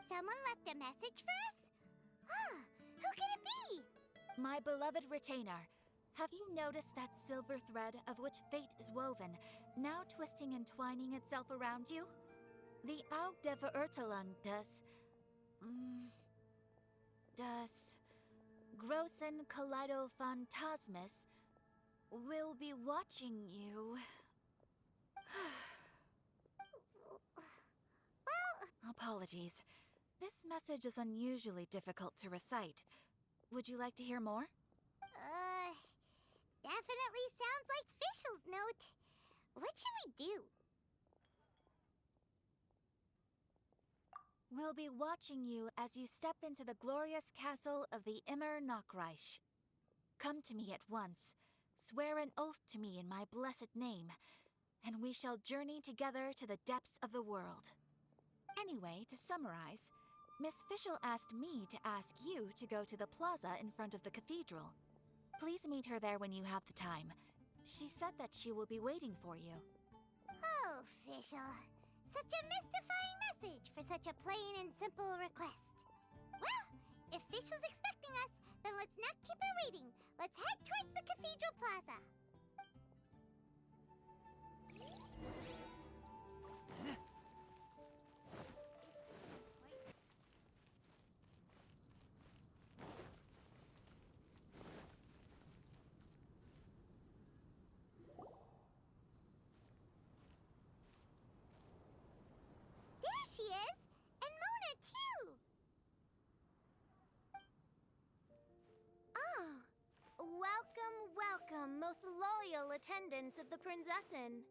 Someone left a message for us? Huh, who can it be? My beloved retainer, have you noticed that silver thread of which fate is woven, now twisting and twining itself around you? The Aug der Verurteilung das Großen Kaleidophantasmus will be watching you. Apologies. This message is unusually difficult to recite. Would you like to hear more? Definitely sounds like Fischl's note. What should we do? We'll be watching you as you step into the glorious castle of the Immer Nachreich. Come to me at once. Swear an oath to me in my blessed name, and we shall journey together to the depths of the world. Anyway, to summarize, Miss Fischl asked me to ask you to go to the plaza in front of the cathedral. Please meet her there when you have the time. She said that she will be waiting for you. Oh, Fischl. Such a mystifying message for such a plain and simple request. Well, if Fischl's expecting us, then let's not keep her waiting. Let's head towards the cathedral plaza. There she is! And Mona, too! Ah! Welcome, welcome, most loyal attendants of the Prinzessin.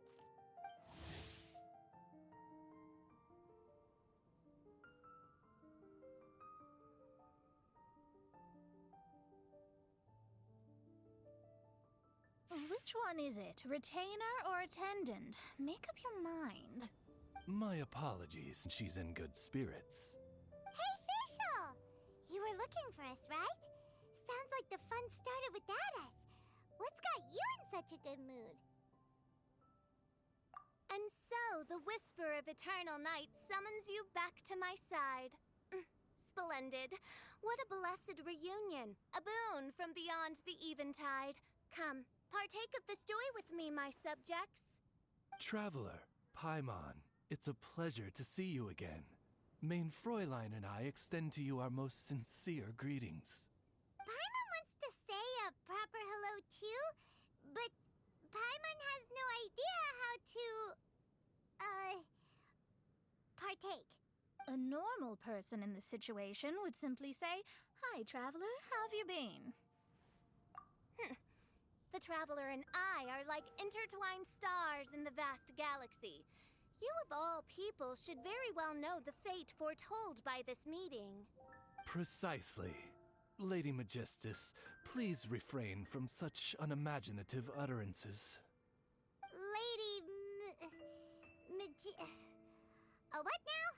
Which one is it? Retainer or attendant? Make up your mind. My apologies. She's in good spirits. Hey, Fischl! You were looking for us, right? Sounds like the fun started without us. What's got you in such a good mood? And so, the whisper of eternal night summons you back to my side. Splendid. What a blessed reunion. A boon from beyond the eventide. Come, partake of this joy with me, my subjects. Traveler, Paimon, it's a pleasure to see you again. Mein Fräulein and I extend to you our most sincere greetings. Paimon wants to say a proper hello too, but Paimon has no idea how to, partake. A normal person in this situation would simply say, "Hi, traveler, how have you been?" The traveler and I are like intertwined stars in the vast galaxy. You of all people should very well know the fate foretold by this meeting. Precisely. Lady Magistus, please refrain from such unimaginative utterances. Lady what now?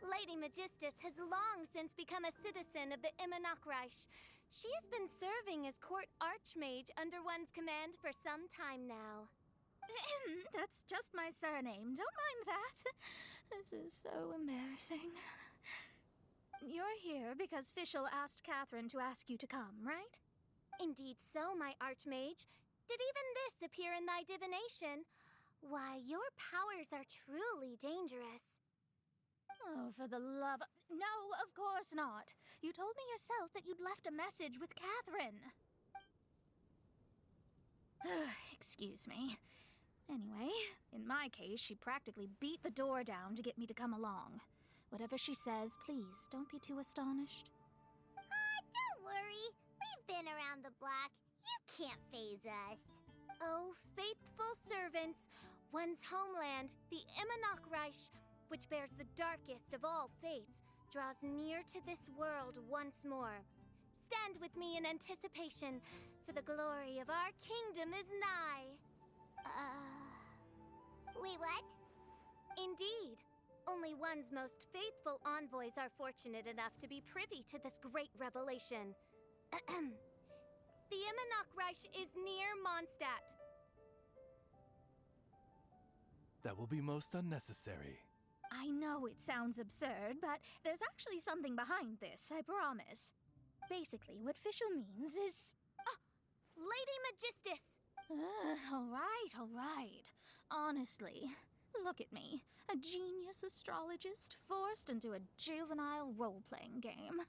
Lady Magistus has long since become a citizen of the Immer Nachreich. She has been serving as court archmage under one's command for some time now. That's just my surname. Don't mind that. This is so embarrassing. You're here because Fischl asked Catherine to ask you to come, right? Indeed so, my archmage. Did even this appear in thy divination? Why, your powers are truly dangerous. Oh, for the love of... No, of course not. You told me yourself that you'd left a message with Catherine. Excuse me. Anyway, in my case, she practically beat the door down to get me to come along. Whatever she says, please, don't be too astonished. Don't worry. We've been around the block. You can't faze us. Oh, faithful servants, one's homeland, the Immer Nachreich, which bears the darkest of all fates, draws near to this world once more. Stand with me in anticipation, for the glory of our kingdom is nigh. Wait, what? Indeed. Only one's most faithful envoys are fortunate enough to be privy to this great revelation. The Immer Nachreich is near Mondstadt. That will be most unnecessary. I know it sounds absurd, but there's actually something behind this, I promise. Basically, what official means is... Lady Magistus! All right. Honestly, look at me. A genius astrologist forced into a juvenile role-playing game.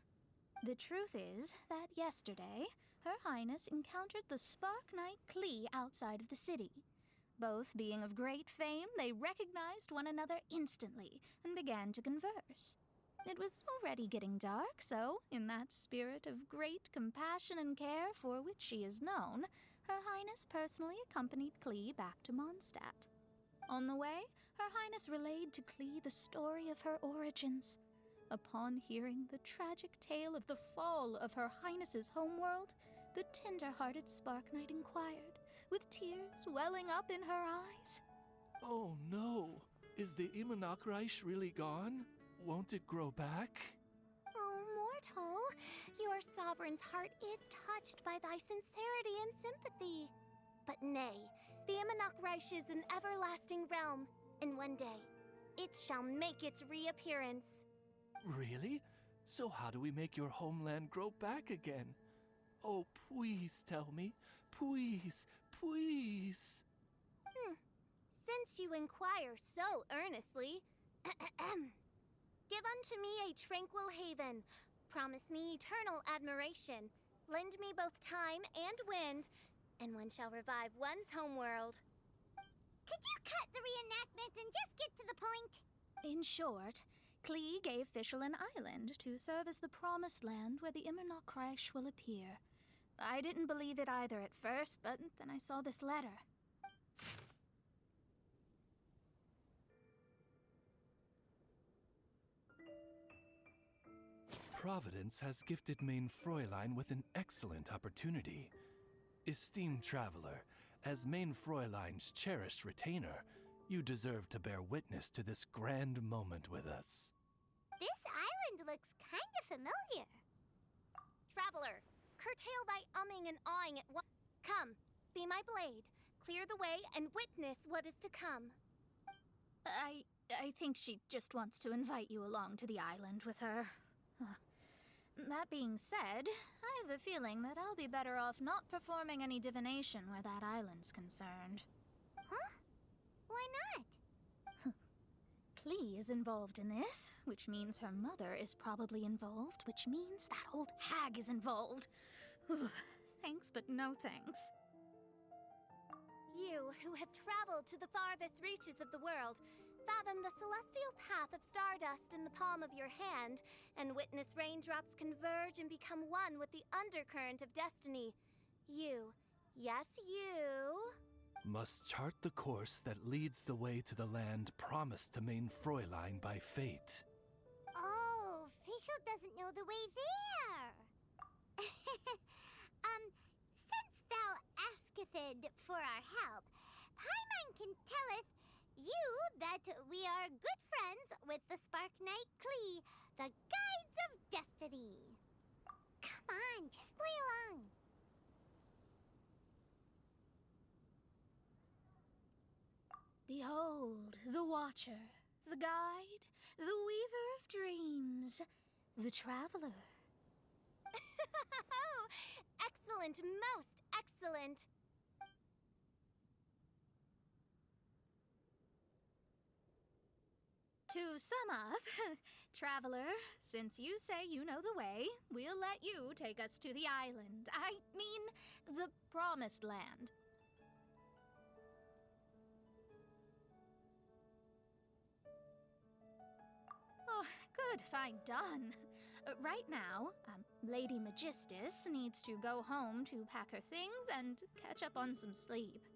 The truth is that yesterday, Her Highness encountered the Spark Knight Klee outside of the city. Both being of great fame, they recognized one another instantly and began to converse. It was already getting dark, so, in that spirit of great compassion and care for which she is known, Her Highness personally accompanied Klee back to Mondstadt. On the way, Her Highness relayed to Klee the story of her origins. Upon hearing the tragic tale of the fall of Her Highness's homeworld, the tender-hearted Spark Knight inquired, with tears welling up in her eyes. Oh no! Is the Imanakreich really gone? Won't it grow back? Oh, mortal, your sovereign's heart is touched by thy sincerity and sympathy. But nay, the Imanakreich is an everlasting realm, and one day, it shall make its reappearance. Really? So how do we make your homeland grow back again? Oh, please tell me. Please, please. Since you inquire so earnestly, give unto me a tranquil haven. Promise me eternal admiration. Lend me both time and wind, and one shall revive one's homeworld. Could you cut the reenactment and just get to the point? In short, Klee gave Fischl an island to serve as the promised land where the Imanakreich will appear. I didn't believe it either at first, but then I saw this letter. Providence has gifted Main Fräulein with an excellent opportunity. Esteemed traveler, as Main Fräulein's cherished retainer, you deserve to bear witness to this grand moment with us. This island looks kind of familiar. Traveler, curtail thy umming and awing at once. Come, be my blade. Clear the way and witness what is to come. I think she just wants to invite you along to the island with her. That being said, I have a feeling that I'll be better off not performing any divination where that island's concerned. Huh? Why not? Klee is involved in this, which means her mother is probably involved, which means that old hag is involved. Thanks, but no thanks. You, who have traveled to the farthest reaches of the world, fathom the celestial path of stardust in the palm of your hand, and witness raindrops converge and become one with the undercurrent of destiny. You, yes you... must chart the course that leads the way to the land promised to Main Fräulein by fate. Oh, Fischl doesn't know the way there. Since thou asketh for our help, Paimon can telleth you that we are good friends with the Spark Knight Klee, the Guides of Destiny. Come on, just play along. Behold, the Watcher, the Guide, the Weaver of Dreams, the Traveler. Excellent, most excellent. To sum up, Traveler, since you say you know the way, we'll let you take us to the island. I mean, the Promised Land. Oh, good, fine, done. Right now, Lady Magistus needs to go home to pack her things and catch up on some sleep.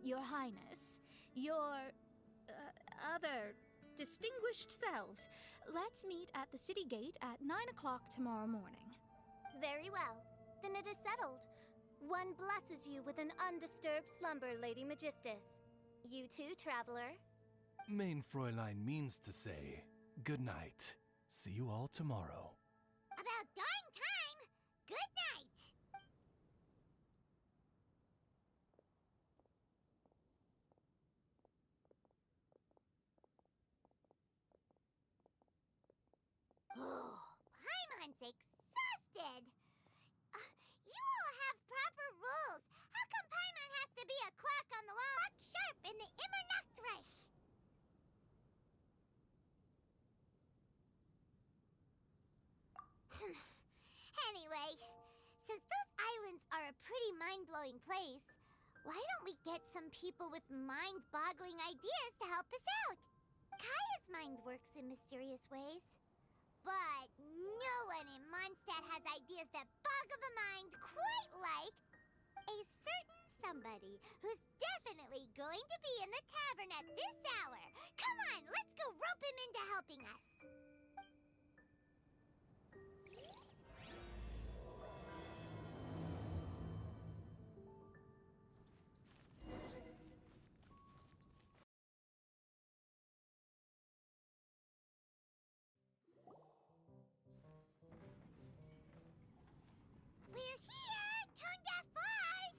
Your Highness, your other distinguished selves, let's meet at the city gate at 9 o'clock tomorrow morning. Very well. Then it is settled. One blesses you with an undisturbed slumber, Lady Magistus. You too, traveler. Main Fräulein means to say, good night. See you all tomorrow. About darn time! Good night! exhausted. You all have proper rules. How come Paimon has to be a clock on the wall, clock sharp in the Immernachtreich? Anyway, since those islands are a pretty mind-blowing place, why don't we get some people with mind-boggling ideas to help us out? Kaya's mind works in mysterious ways. But no one in Mondstadt has ideas that boggle the mind quite like a certain somebody who's definitely going to be in the tavern at this hour. Come on, let's go rope him into helping us. We're here, Tone Deaf Bard!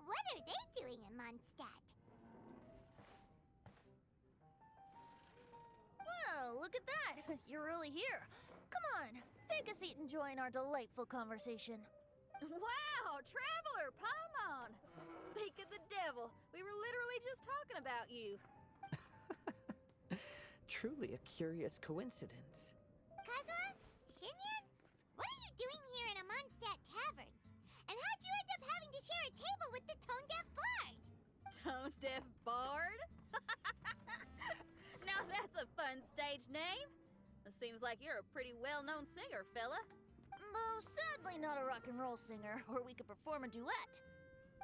What are they doing in Mondstadt? Well, look at that! You're really here. Come on, take a seat and join our delightful conversation. Wow, Traveler Paimon! Speak of the devil, we were literally just talking about you. Truly a curious coincidence. Kazuha? Shinyan? What are you doing here in a Mondstadt tavern? And how'd you end up having to share a table with the Tone Deaf Bard? Tone Deaf Bard? Now that's a fun stage name. It seems like you're a pretty well-known singer, fella. Though sadly not a rock and roll singer, or we could perform a duet.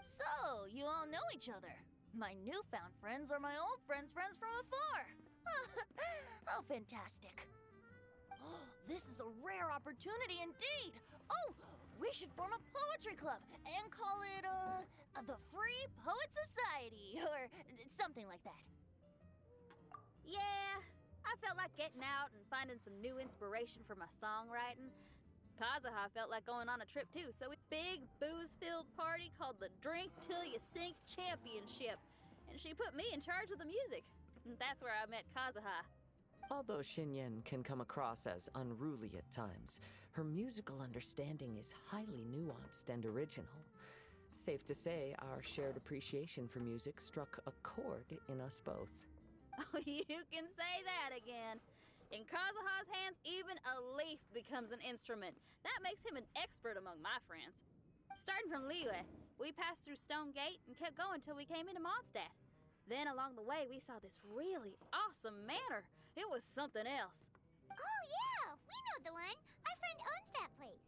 So, you all know each other. My newfound friends are my old friends' friends from afar. How fantastic. This is a rare opportunity indeed. Oh, we should form a poetry club and call it, the Free Poet Society, or something like that. Yeah, I felt like getting out and finding some new inspiration for my songwriting. Kazuha felt like going on a trip too, so we big booze-filled party called the Drink Till You Sink Championship, and she put me in charge of the music. And that's where I met Kazuha. Although Shinyen can come across as unruly at times, her musical understanding is highly nuanced and original. Safe to say, our shared appreciation for music struck a chord in us both. Oh, you can say that again. In Kazuha's hands, even a leaf becomes an instrument. That makes him an expert among my friends. Starting from Liyue, we passed through Stone Gate and kept going till we came into Mondstadt. Then along the way, we saw this really awesome manor. It was something else. Oh, yeah, we know the one. Our friend owns that place.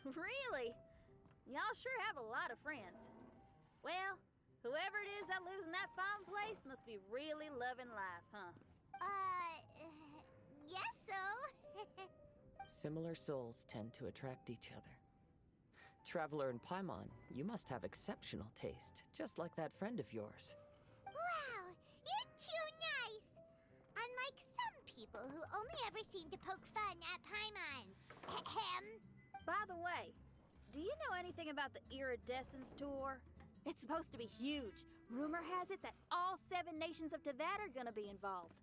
Really? Y'all sure have a lot of friends. Well, whoever it is that lives in that fine place must be really loving life, huh? Guess so. Similar souls tend to attract each other. Traveler and Paimon, you must have exceptional taste, just like that friend of yours. Wow, you're too nice. Unlike some people who only ever seem to poke fun at Paimon. Ahem. By the way, do you know anything about the Iridescence Tour? It's supposed to be huge. Rumor has it that all 7 nations of Tevat are gonna be involved.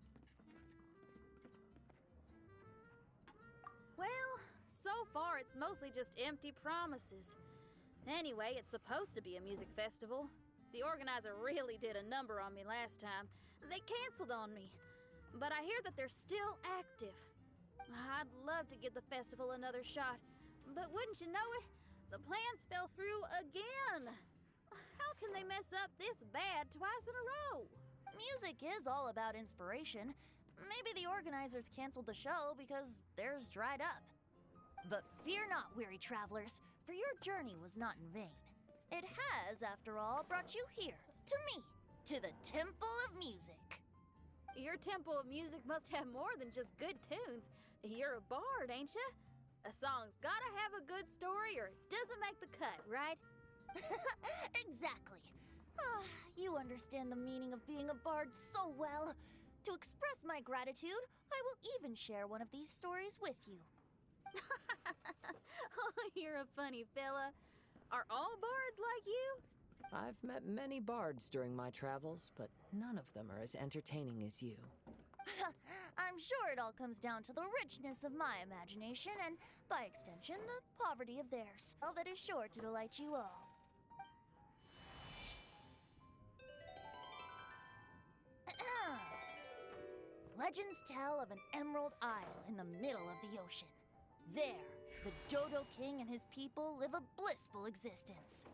Well, so far it's mostly just empty promises. Anyway, it's supposed to be a music festival. The organizer really did a number on me last time. They canceled on me. But I hear that they're still active. I'd love to give the festival another shot. But wouldn't you know it, the plans fell through again. How can they mess up this bad twice in a row? Music is all about inspiration. Maybe the organizers canceled the show because theirs dried up. But fear not, weary travelers, for your journey was not in vain. It has, after all, brought you here, to me, to the Temple of Music. Your Temple of Music must have more than just good tunes. You're a bard, ain't ya? A song's gotta have a good story or it doesn't make the cut, right? Exactly. You understand the meaning of being a bard so well. To express my gratitude, I will even share one of these stories with you. Oh, you're a funny fella. Are all bards like you? I've met many bards during my travels, but none of them are as entertaining as you. I'm I'm sure it all comes down to the richness of my imagination and, by extension, the poverty of theirs. All that is sure to delight you all. Legends tell of an emerald isle in the middle of the ocean. There, the Dodo King and his people live a blissful existence.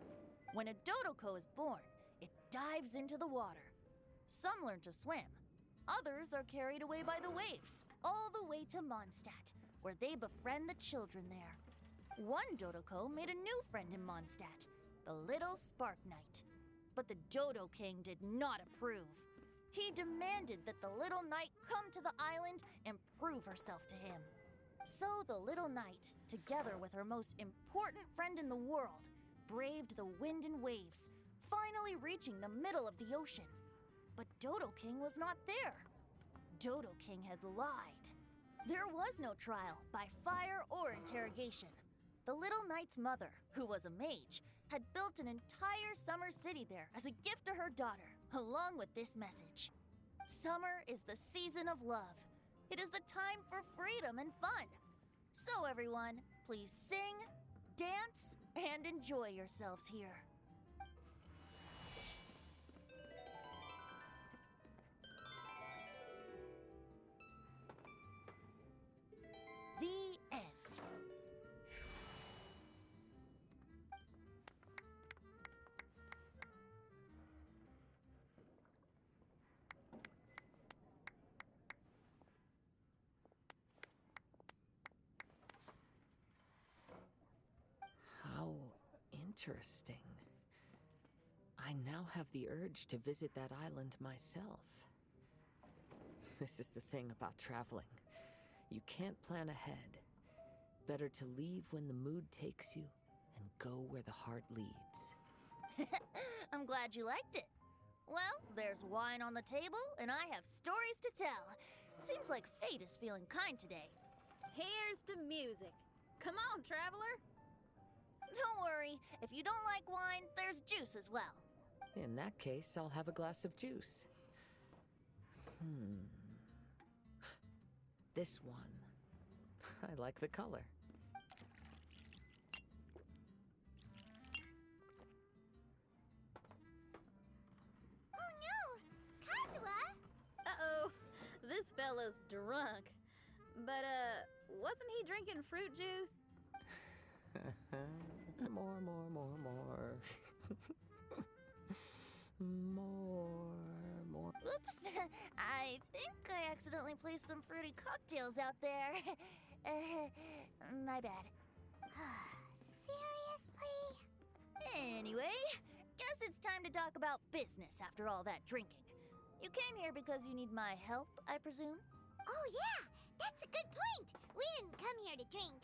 When a Dodoko is born, it dives into the water. Some learn to swim. Others are carried away by the waves, all the way to Mondstadt, where they befriend the children there. One Dodoko made a new friend in Mondstadt, the little Spark Knight. But the Dodo King did not approve. He demanded that the little knight come to the island and prove herself to him. So the little knight, together with her most important friend in the world, braved the wind and waves, finally reaching the middle of the ocean. But Dodo King was not there. Dodo King had lied. There was no trial by fire or interrogation. The little knight's mother, who was a mage, had built an entire summer city there as a gift to her daughter, along with this message. Summer is the season of love. It is the time for freedom and fun. So everyone, please sing, dance, and enjoy yourselves here. The end. How interesting. I now have the urge to visit that island myself. This is the thing about traveling. You can't plan ahead. Better to leave when the mood takes you and go where the heart leads. I'm glad you liked it. Well, there's wine on the table, and I have stories to tell. Seems like fate is feeling kind today. Here's to music. Come on, traveler. Don't worry, if you don't like wine, there's juice as well. In that case, I'll have a glass of juice. This one. I like the color. Oh no! Kazuha! Uh-oh, this fella's drunk. But, wasn't he drinking fruit juice? More. More. Oops, I think I accidentally placed some fruity cocktails out there. My bad. Seriously? Anyway, guess it's time to talk about business after all that drinking. You came here because you need my help, I presume? Oh yeah, that's a good point. We didn't come here to drink.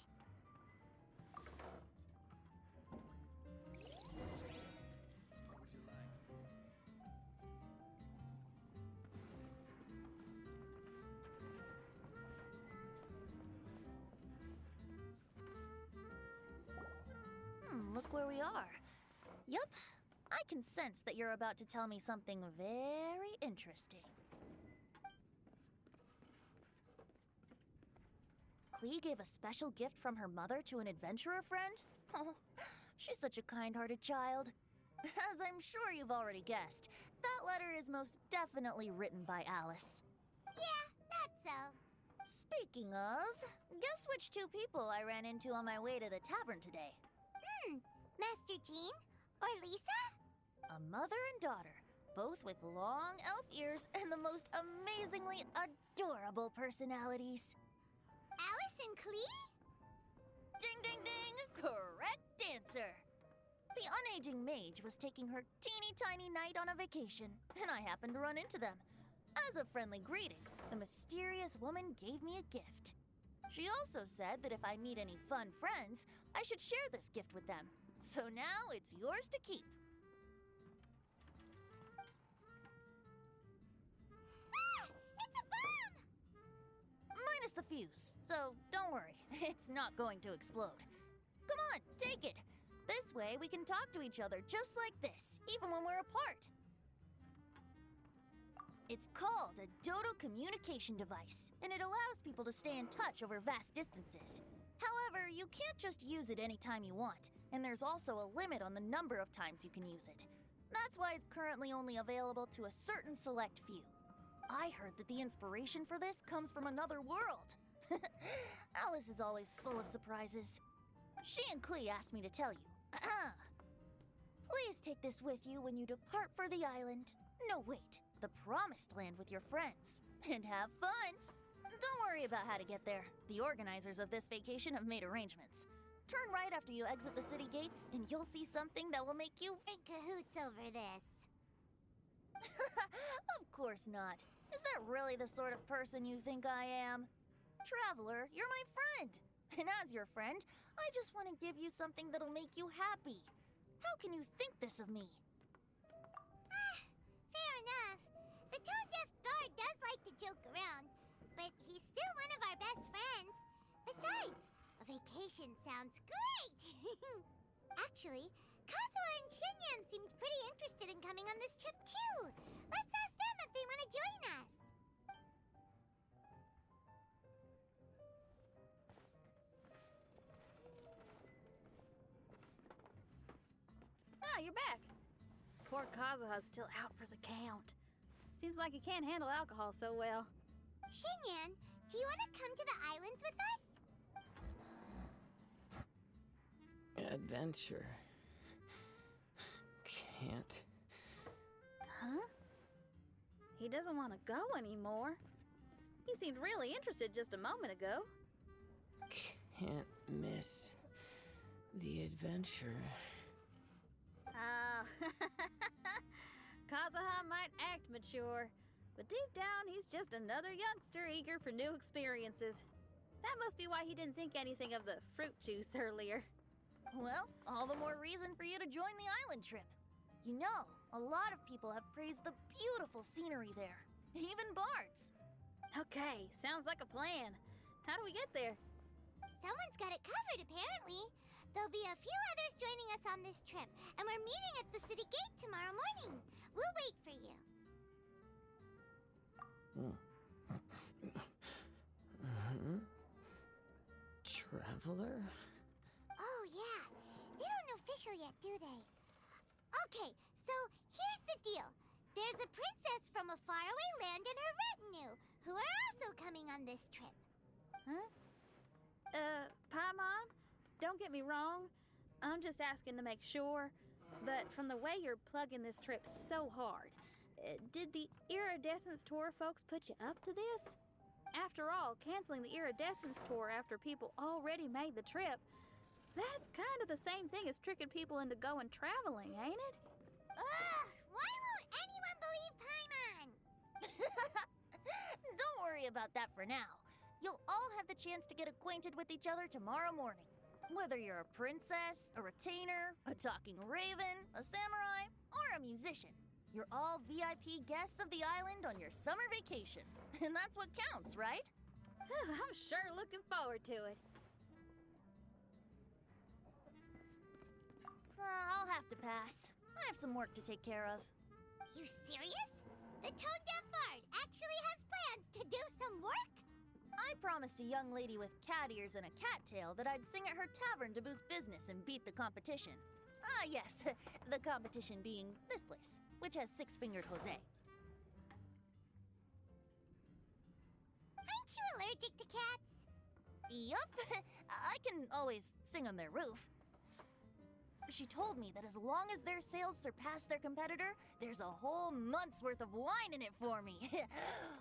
Look where we are. Yup, I can sense that you're about to tell me something very interesting. Klee gave a special gift from her mother to an adventurer friend? Oh, she's such a kind-hearted child. As I'm sure you've already guessed, that letter is most definitely written by Alice. Yeah, that's so. Speaking of, guess which two people I ran into on my way to the tavern today? Master Jean? Or Lisa? A mother and daughter, both with long elf ears and the most amazingly adorable personalities. Alice and Klee? Ding, ding, ding! Correct answer! The unaging mage was taking her teeny tiny knight on a vacation, and I happened to run into them. As a friendly greeting, the mysterious woman gave me a gift. She also said that if I meet any fun friends, I should share this gift with them. So now it's yours to keep. Ah! It's a bomb! Minus the fuse, so don't worry, it's not going to explode. Come on, take it. This way we can talk to each other just like this, even when we're apart. It's called a Dodo communication device, and it allows people to stay in touch over vast distances. However, you can't just use it anytime you want, and there's also a limit on the number of times you can use it. That's why it's currently only available to a certain select few. I heard that the inspiration for this comes from another world. Alice is always full of surprises. She and Klee asked me to tell you. Please take this with you when you depart for the island. No, wait, the Promised Land with your friends. And have fun! Don't worry about how to get there. The organizers of this vacation have made arrangements. Turn right after you exit the city gates, and you'll see something that will make you In cahoots over this. Of course not. Is that really the sort of person you think I am? Traveler, you're my friend. And as your friend, I just want to give you something that'll make you happy. How can you think this of me? Fair enough. The tone-deaf bard does like to joke around, but he's still one of our best friends. Besides, a vacation sounds great! Actually, Kazuha and Shinyan seemed pretty interested in coming on this trip too. Let's ask them if they want to join us. Ah, you're back. Poor Kazuha's still out for the count. Seems like he can't handle alcohol so well. Shinyan, do you want to come to the islands with us? Adventure. Can't. Huh? He doesn't want to go anymore. He seemed really interested just a moment ago. Can't miss the adventure. Ah, Kazuha might act mature, but deep down he's just another youngster eager for new experiences. That must be why he didn't think anything of the fruit juice earlier. Well, all the more reason for you to join the island trip. You know, a lot of people have praised the beautiful scenery there. Even bards. Okay, sounds like a plan. How do we get there? Someone's got it covered, apparently. There'll be a few others joining us on this trip, and we're meeting at the city gate tomorrow morning. We'll wait for you. Traveler? Oh, yeah. They don't know official yet, do they? Okay, so here's the deal. There's a princess from a faraway land and her retinue, who are also coming on this trip. Huh? Paimon, don't get me wrong. I'm just asking to make sure. But from the way you're plugging this trip so hard, did the Iridescence Tour folks put you up to this? After all, canceling the Iridescence Tour after people already made the trip, that's kind of the same thing as tricking people into going traveling, ain't it? Ugh! Why won't anyone believe Paimon? Don't worry about that for now. You'll all have the chance to get acquainted with each other tomorrow morning. Whether you're a princess, a retainer, a talking raven, a samurai, or a musician, you're all VIP guests of the island on your summer vacation. And that's what counts, right? I'm sure looking forward to it. I'll have to pass. I have some work to take care of. You serious? The tone-deaf bard actually has plans to do some work? I promised a young lady with cat ears and a cat tail that I'd sing at her tavern to boost business and beat the competition. Ah, yes, the competition being this place, which has Six-Fingered Jose. Aren't you allergic to cats? Yup, I can always sing on their roof. She told me that as long as their sales surpass their competitor, there's a whole month's worth of wine in it for me.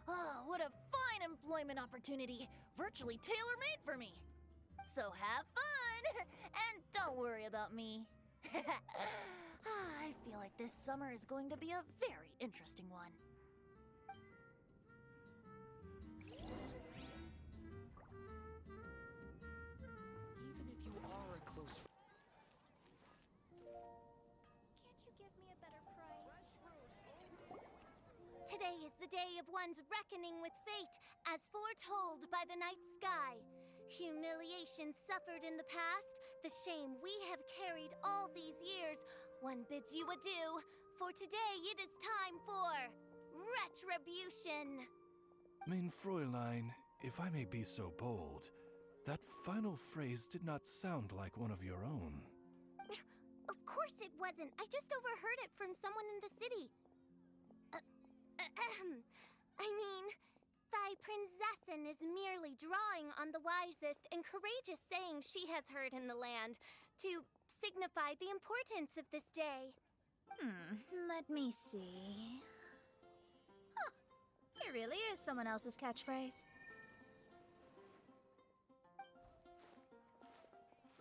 Oh, what a fine employment opportunity, virtually tailor-made for me. So have fun, and don't worry about me. I feel like this summer is going to be a very interesting one. Even if you are a close friend. Can't you give me a better price? Today is the day of one's reckoning with fate, as foretold by the night sky. Humiliation suffered in the past, the shame we have carried all these years. One bids you adieu, for today it is time for retribution. Main Fräulein, if I may be so bold, that final phrase did not sound like one of your own. Of course it wasn't. I just overheard it from someone in the city. I mean, thy princessin is merely drawing on the wisest and courageous saying she has heard in the land to signify the importance of this day. Let me see. Huh. It really is someone else's catchphrase.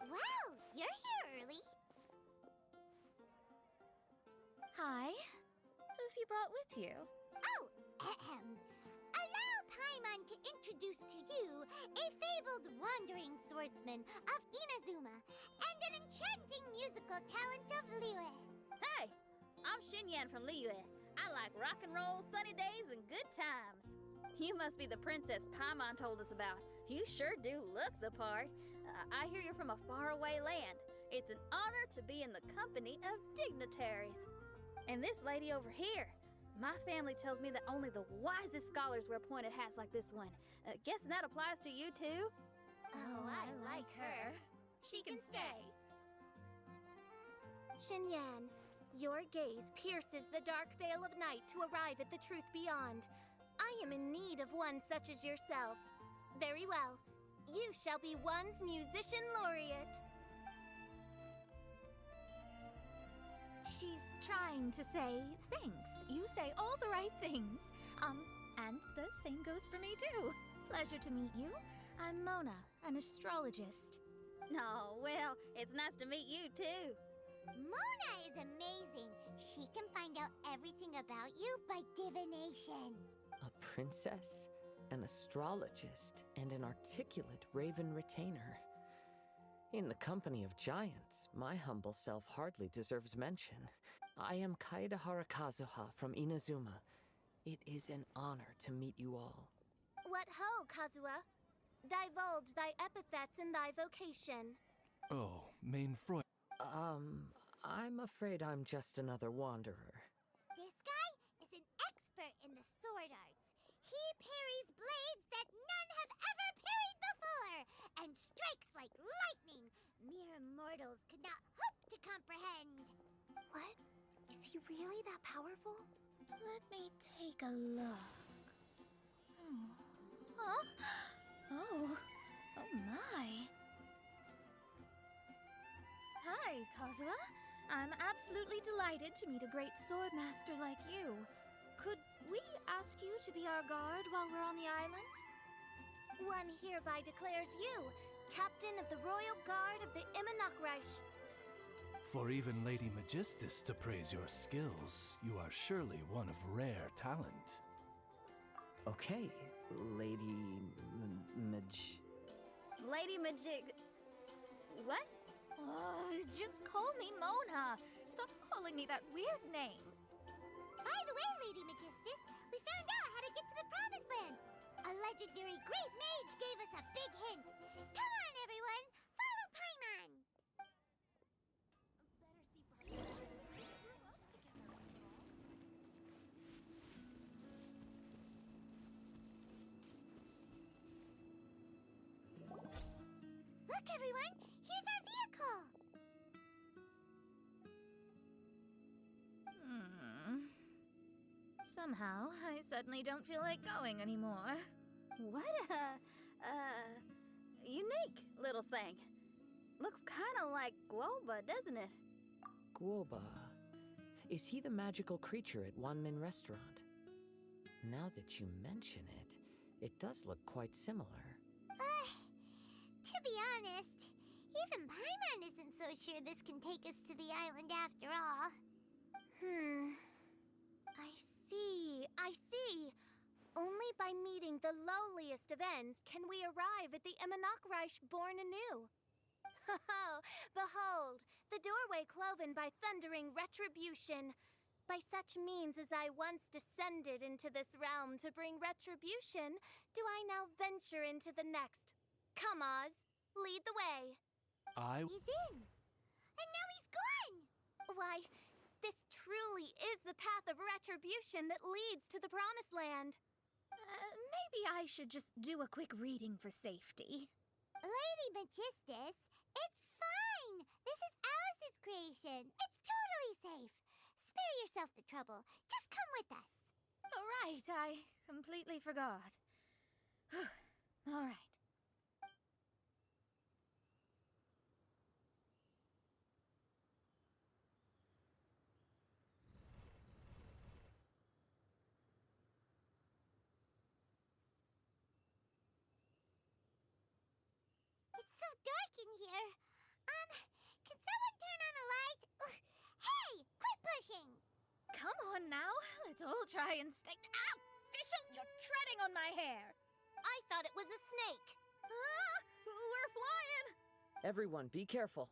Wow, you're here early. Hi. Who've you brought with you? Oh, allow Paimon to introduce to you a fabled wandering swordsman of Inazuma and an enchanting musical talent of Liyue. Hey, I'm Xinyan from Liyue. I like rock and roll, sunny days, and good times. You must be the princess Paimon told us about. You sure do look the part. I hear you're from a faraway land. It's an honor to be in the company of dignitaries. And this lady over here, my family tells me that only the wisest scholars wear pointed hats like this one. Guessing that applies to you too? Oh, I like her. She can stay. Xinyan, your gaze pierces the dark veil of night to arrive at the truth beyond. I am in need of one such as yourself. Very well. You shall be one's musician laureate. She's trying to say thanks. You say all the right things. And the same goes for me too. Pleasure to meet you. I'm Mona, an astrologist. No, well, it's nice to meet you too. Mona is amazing. She can find out everything about you by divination. A princess, an astrologist, and an articulate raven retainer. In the company of giants, my humble self hardly deserves mention. I am Kaida Harakazuha from Inazuma. It is an honor to meet you all. What ho, Kazuha? Divulge thy epithets and thy vocation. Oh, Main Fräulein. I'm afraid I'm just another wanderer. This guy is an expert in the sword arts. He parries blades that none have ever parried before, and strikes like lightning mere mortals could not hope to comprehend. What? Is he really that powerful? Let me take a look. Huh? Oh my. Hi, Kazuha. I'm absolutely delighted to meet a great sword master like you. Could we ask you to be our guard while we're on the island? One hereby declares you Captain of the Royal Guard of the Enkanomiya. For even Lady Magistus to praise your skills, you are surely one of rare talent. Okay, Lady Lady Majig... What? Oh, just call me Mona. Stop calling me that weird name. By the way, Lady Magistus, we found out how to get to the Promised Land. A legendary great mage gave us a big hint. Come on, everyone! Follow Paimon! Look, everyone! Here's our vehicle! Somehow, I suddenly don't feel like going anymore. What unique little thing. Looks kind of like Guoba, doesn't it? Guoba. Is he the magical creature at Wanmin Restaurant? Now that you mention it, it does look quite similar. To be honest, even Paimon isn't so sure this can take us to the island after all. I see. Only by meeting the lowliest of ends can we arrive at the Enkanomiya born anew. Behold, the doorway cloven by thundering retribution. By such means as I once descended into this realm to bring retribution, do I now venture into the next. Come, Oz, lead the way. He's in! And now he's gone! Why, this truly is the path of retribution that leads to the Promised Land. Maybe I should just do a quick reading for safety. Lady Magistus, it's fine. This is Alice's creation. It's totally safe. Spare yourself the trouble. Just come with us. All right, I completely forgot. All right. It's so dark in here. Can someone turn on a light? Ugh. Hey, quit pushing. Come on now, let's all try and stay. Ow! Fischl, you're treading on my hair. I thought it was a snake. Ah! We're flying! Everyone, be careful.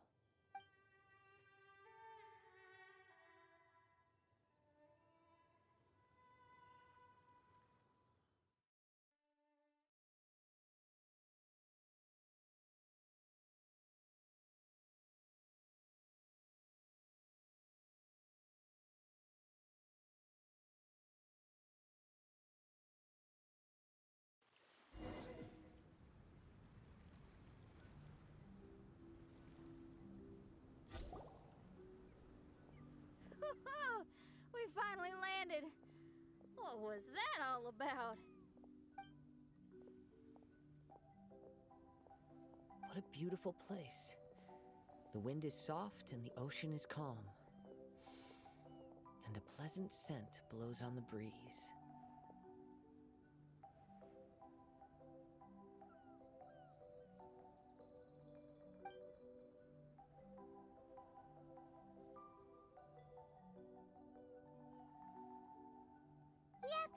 We finally landed. What was that all about? What a beautiful place. The wind is soft and the ocean is calm. And a pleasant scent blows on the breeze. Yep.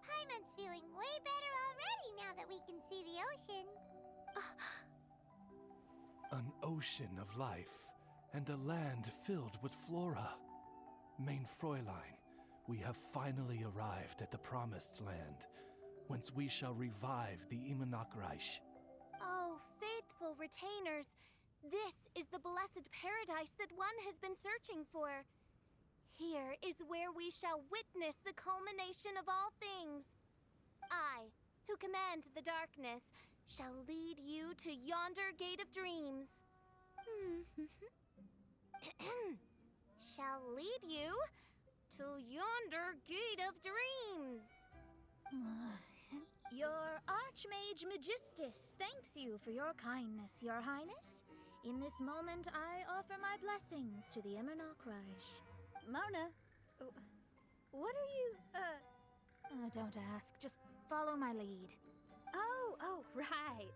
Paimon's feeling way better already now that we can see the ocean. An ocean of life, and a land filled with flora. Main Fräulein, we have finally arrived at the Promised Land, whence we shall revive the Immernachtreich. Oh, faithful retainers, this is the blessed paradise that one has been searching for. Here is where we shall witness the culmination of all things. I, who command the darkness, shall lead you to yonder gate of dreams. Shall lead you to yonder gate of dreams. Your Archmage Magistus thanks you for your kindness, Your Highness. In this moment, I offer my blessings to the Immernachtreich. Mona, what are you, Don't ask. Just follow my lead. Oh, right.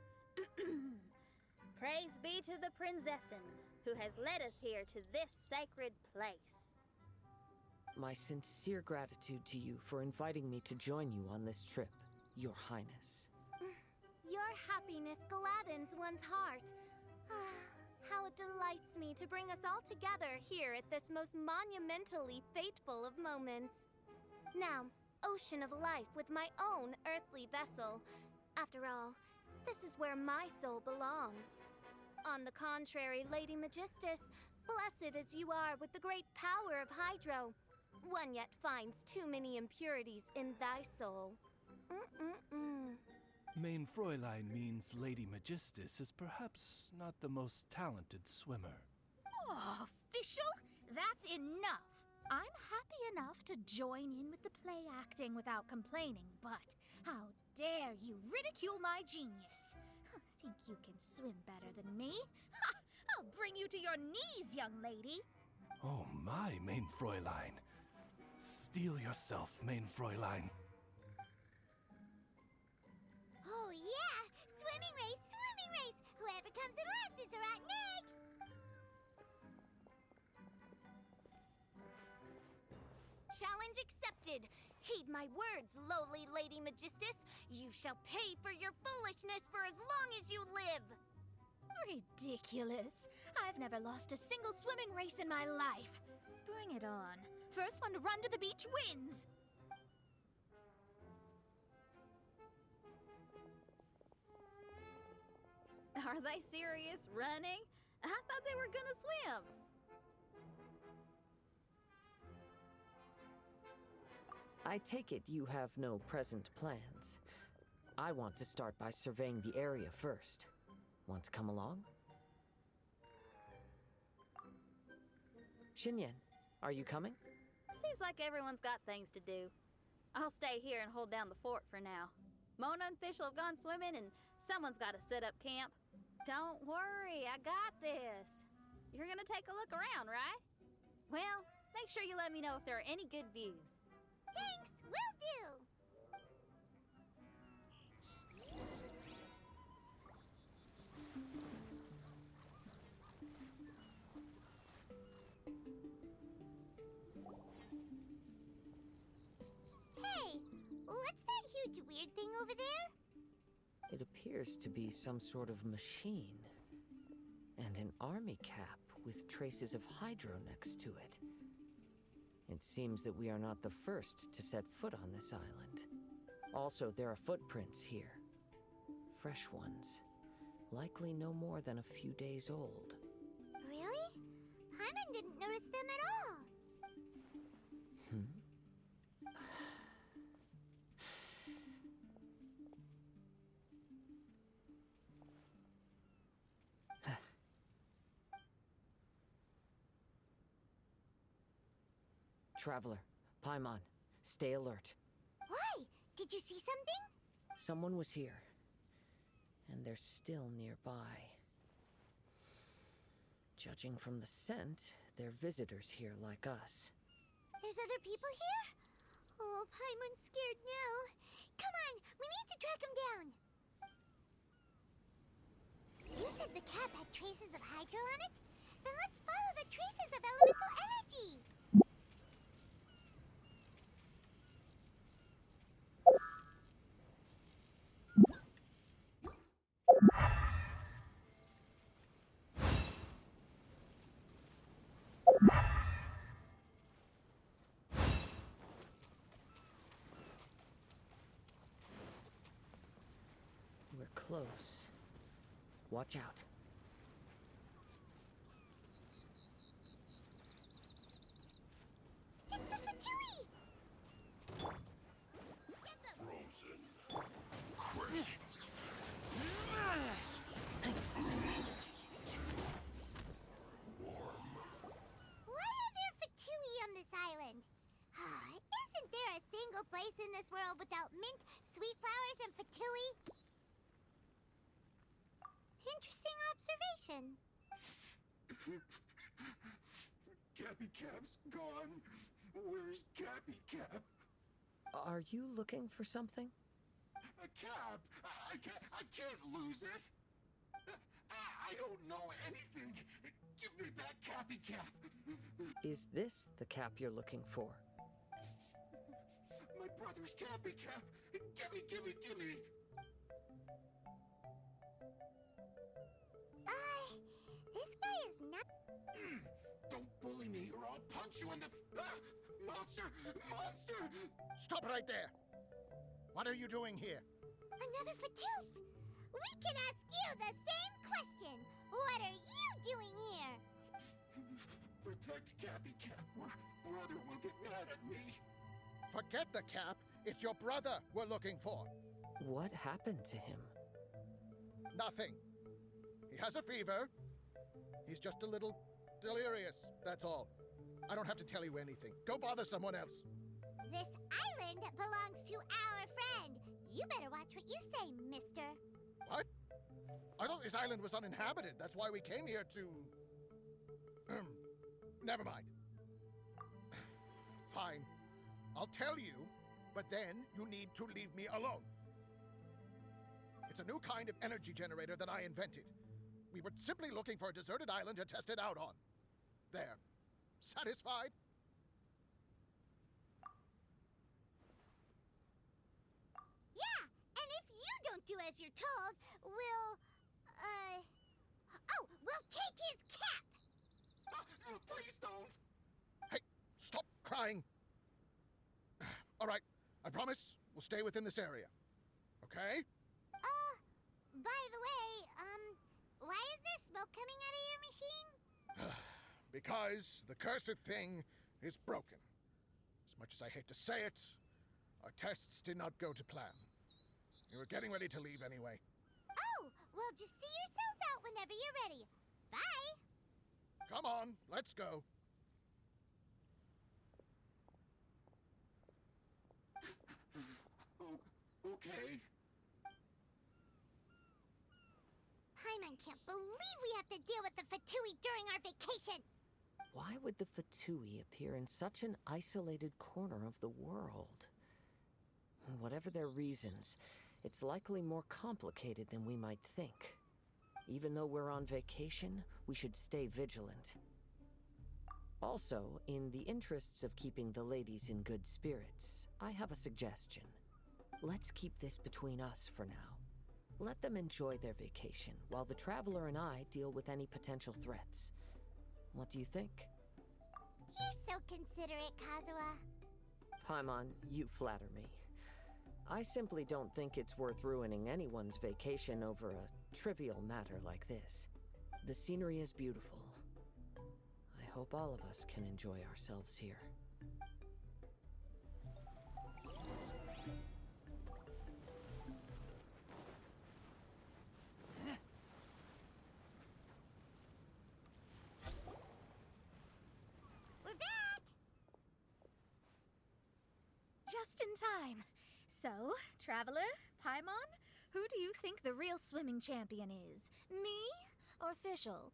Praise be to the Prinzessin, who has led us here to this sacred place. My sincere gratitude to you for inviting me to join you on this trip, Your Highness. Your happiness gladdens one's heart. How it delights me to bring us all together here at this most monumentally fateful of moments. Now, ocean of life with my own earthly vessel. After all, this is where my soul belongs. On the contrary, Lady Magistus, blessed as you are with the great power of Hydro, one yet finds too many impurities in thy soul. Main Fräulein means Lady Magistus is perhaps not the most talented swimmer. Oh, Fischl, that's enough. I'm happy enough to join in with the play acting without complaining, but how dare you ridicule my genius? Think you can swim better than me? Ha! I'll bring you to your knees, young lady. Oh my, Main Fräulein. Steel yourself, Main Fräulein. Oh yeah! Swimming race, swimming race! Whoever comes in last is a rotten egg! Challenge accepted. Heed my words, lowly Lady Magistus. You shall pay for your foolishness for as long as you live. Ridiculous. I've never lost a single swimming race in my life. Bring it on. First one to run to the beach wins. Are they serious? Running? I thought they were gonna swim. I take it you have no present plans. I want to start by surveying the area first. Want to come along? Xinyan, are you coming? Seems like everyone's got things to do. I'll stay here and hold down the fort for now. Mona and Fischl have gone swimming, and someone's got to set up camp. Don't worry, I got this. You're gonna take a look around, right? Well, make sure you let me know if there are any good views. Thanks, will do. Hey, what's that huge weird thing over there? It appears to be some sort of machine. And an army cap with traces of hydro next to it. It seems that we are not the first to set foot on this island. Also, there are footprints here. Fresh ones. Likely no more than a few days old. Really? Paimon didn't notice them at all. Traveler, Paimon, stay alert. Why? Did you see something? Someone was here. And they're still nearby. Judging from the scent, they're visitors here like us. There's other people here? Oh, Paimon's scared now. Come on, we need to track him down. You said the cap had traces of hydro on it? Then let's follow the traces of elemental energy. We're close. Watch out. It's the Fatui! Frozen. Crisp. Warm. Why are there Fatui on this island? Isn't there a single place in this world without mint, sweet flowers, and Fatui? Interesting observation. Cappy Cap's gone. Where's Cappy Cap? Are you looking for something? A cap. I can't lose it. I don't know anything. Give me back Cappy Cap. Is this the cap you're looking for? My brother's Cappy Cap. Gimme. This guy is not. Don't bully me or I'll punch you in the... Monster! Stop right there! What are you doing here? Another Fatus! We can ask you the same question! What are you doing here? Protect Cappy Cap or brother will get mad at me. Forget the cap. It's your brother we're looking for. What happened to him? Nothing. He has a fever. He's just a little delirious, that's all. I don't have to tell you anything. Go bother someone else. This island belongs to our friend. You better watch what you say, mister. What? I thought this island was uninhabited. That's why we came here to... Never mind. Fine. I'll tell you, but then you need to leave me alone. It's a new kind of energy generator that I invented. We were simply looking for a deserted island to test it out on. There. Satisfied? Yeah, and if you don't do as you're told, we'll take his cap! Please don't. Hey, stop crying. All right, I promise we'll stay within this area. Okay? By the way, why is there smoke coming out of your machine? Because the cursed thing is broken. As much as I hate to say it, Our tests did not go to plan. We were getting ready to leave anyway. Oh, well, just see yourselves out whenever you're ready. Bye! Come on, let's go. Okay. Paimon can't believe we have to deal with the Fatui during our vacation! Why would the Fatui appear in such an isolated corner of the world? Whatever their reasons, it's likely more complicated than we might think. Even though we're on vacation, we should stay vigilant. Also, in the interests of keeping the ladies in good spirits, I have a suggestion. Let's keep this between us for now. Let them enjoy their vacation, while the Traveler and I deal with any potential threats. What do you think? You're so considerate, Kazuha. Paimon, you flatter me. I simply don't think it's worth ruining anyone's vacation over a trivial matter like this. The scenery is beautiful. I hope all of us can enjoy ourselves here. We're back! Just in time. So, Traveler, Paimon, who do you think the real swimming champion is? Me or Fischl?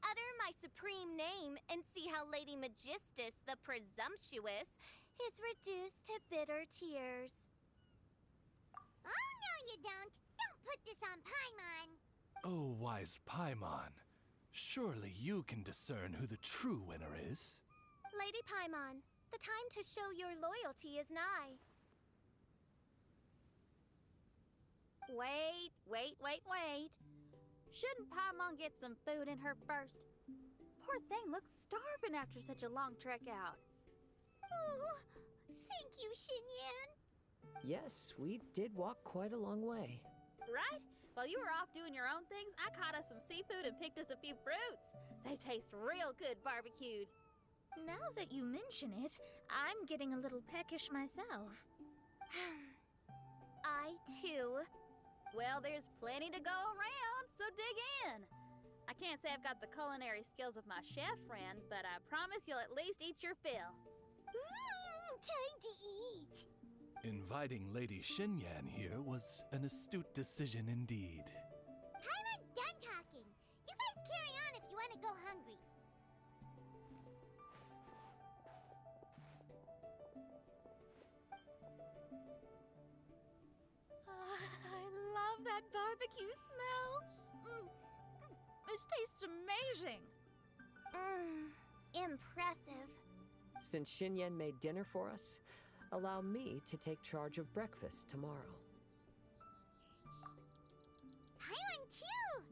Utter my supreme name and see how Lady Magistus, the presumptuous, is reduced to bitter tears. Oh, no you don't! Don't put this on Paimon! Oh, wise Paimon. Surely you can discern who the true winner is. Lady Paimon, the time to show your loyalty is nigh. Wait. Shouldn't Paimon get some food in her first? Poor thing looks starving after such a long trek out. Oh, thank you, Xinyan. Yes, we did walk quite a long way. Right? While you were off doing your own things, I caught us some seafood and picked us a few fruits. They taste real good barbecued. Now that you mention it, I'm getting a little peckish myself. I, too. Well, there's plenty to go around, so dig in. I can't say I've got the culinary skills of my chef friend, but I promise you'll at least eat your fill. Time to eat. Inviting Lady Xinyan here was an astute decision indeed. Paimon's done talking. You guys carry on if you want to go hungry. I love that barbecue smell. This tastes amazing. Impressive. Since Xinyan made dinner for us, allow me to take charge of breakfast tomorrow. Paimon, too!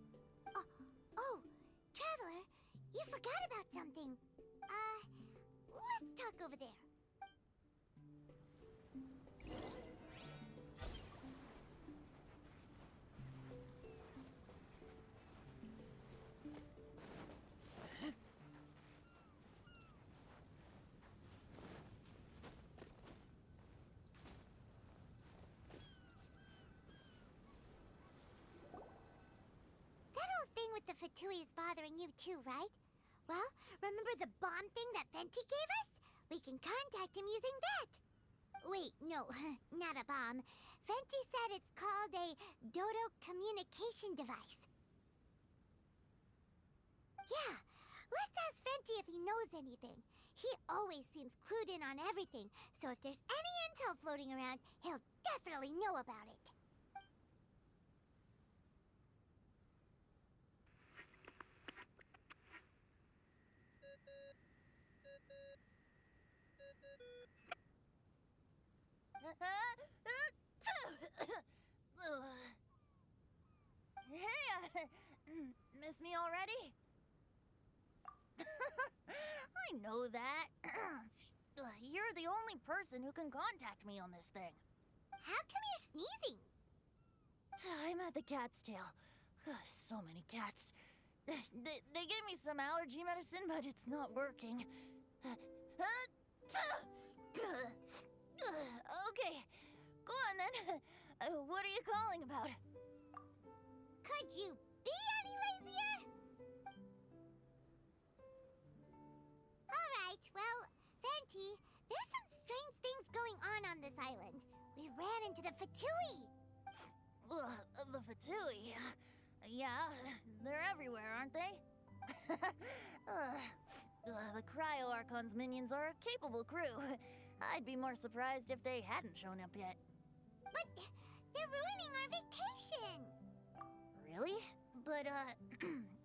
Oh, Traveler, you forgot about something. Let's talk over there. With the Fatui is bothering you too, right? Well, remember the bomb thing that Venti gave us? We can contact him using that. Wait, no, not a bomb. Venti said it's called a Dodo communication device. Yeah, let's ask Venti if he knows anything. He always seems clued in on everything, so if there's any intel floating around, he'll definitely know about it. Hey, miss me already? I know that. You're the only person who can contact me on this thing. How come you're sneezing? I'm at the cat's tail. So many cats. They gave me some allergy medicine, but it's not working. man. What are you calling about? Could you be any lazier? Alright, well, Venti, there's some strange things going on this island. We ran into the Fatui. The Fatui. Yeah, they're everywhere, aren't they? The Cryo Archon's minions are a capable crew. I'd be more surprised if they hadn't shown up yet. But they're ruining our vacation. Really? But,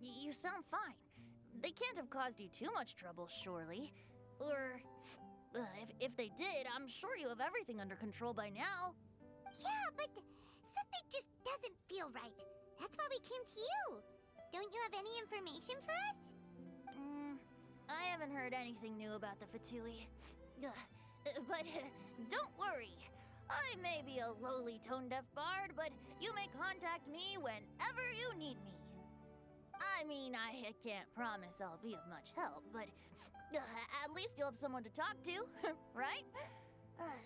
you sound fine. They can't have caused you too much trouble, surely. Or, if they did, I'm sure you have everything under control by now. Yeah, but something just doesn't feel right. That's why we came to you. Don't you have any information for us? I haven't heard anything new about the Fatui. But don't worry. I may be a lowly tone-deaf bard, but you may contact me whenever you need me. I mean, I can't promise I'll be of much help, but at least you'll have someone to talk to, right?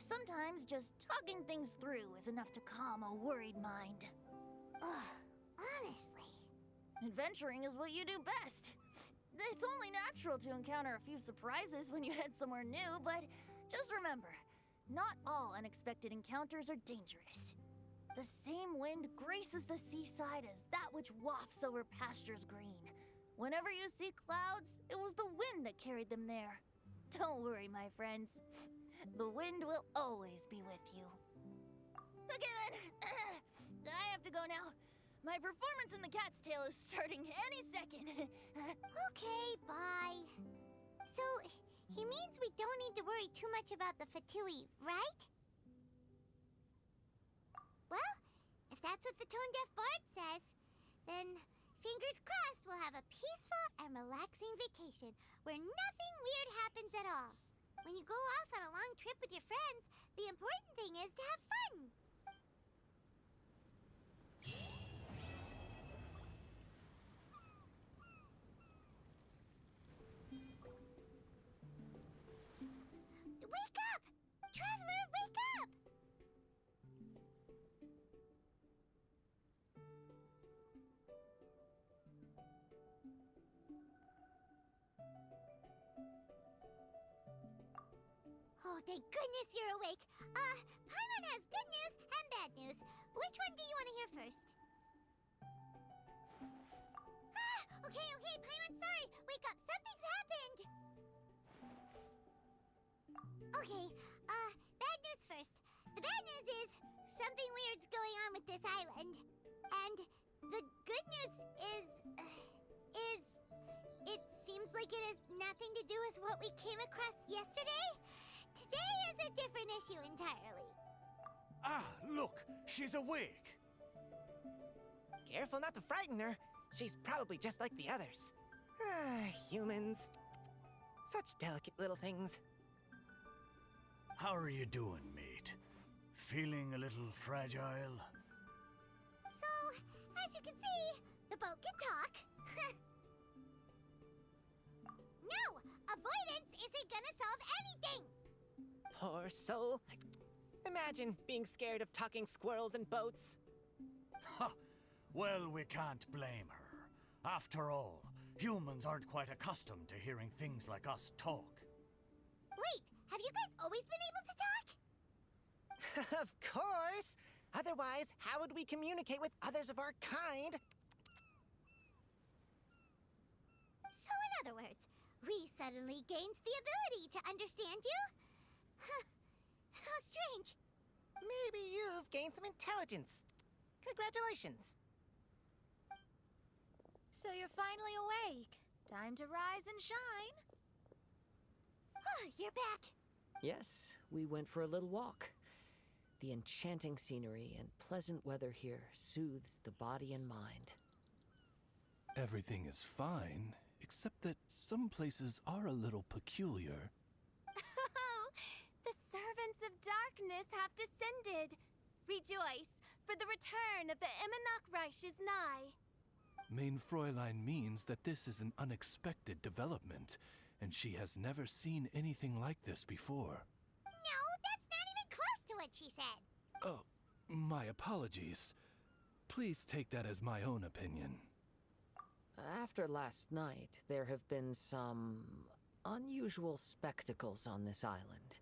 Sometimes just talking things through is enough to calm a worried mind. Honestly. Adventuring is what you do best. It's only natural to encounter a few surprises when you head somewhere new, but just remember, not all unexpected encounters are dangerous. The same wind graces the seaside as that which wafts over pastures green. Whenever you see clouds, it was the wind that carried them there. Don't worry, my friends. The wind will always be with you. Okay then, I have to go now. My performance in the Cat's Tail is starting any second. Okay, bye. So, he means we don't need to worry too much about the Fatui, right? Well, if that's what the tone-deaf bard says, then fingers crossed we'll have a peaceful and relaxing vacation where nothing weird happens at all. When you go off on a long trip with your friends, the important thing is to have fun. Wake up! Traveler, wake up! Oh, thank goodness you're awake. Paimon has good news and bad news. Which one do you want to hear first? Okay, Paimon, sorry. Wake up, something's happened. Okay, bad news first. The bad news is something weird's going on with this island. And the good news is it seems like it has nothing to do with what we came across yesterday. Today is a different issue entirely. Ah, look, she's awake. Careful not to frighten her. She's probably just like the others. Humans. Such delicate little things. How are you doing, mate? Feeling a little fragile? So, as you can see, the boat can talk. No! Avoidance isn't gonna solve anything! Poor soul. Imagine being scared of talking squirrels and boats. Ha! Well, we can't blame her. After all, humans aren't quite accustomed to hearing things like us talk. Wait, have you guys always been able to talk? Of course! Otherwise, how would we communicate with others of our kind? So in other words, we suddenly gained the ability to understand you? How strange. Maybe you've gained some intelligence. Congratulations. So you're finally awake. Time to rise and shine. You're back. Yes, we went for a little walk. The enchanting scenery and pleasant weather here soothes the body and mind. Everything is fine, except that some places are a little peculiar. The servants of darkness have descended. Rejoice, for the return of the Imanok is nigh. Main Fräulein means that this is an unexpected development, and she has never seen anything like this before. No, that's not even close to what she said. Oh, My apologies. Please take that as my own opinion. After last night, there have been some unusual spectacles on this island.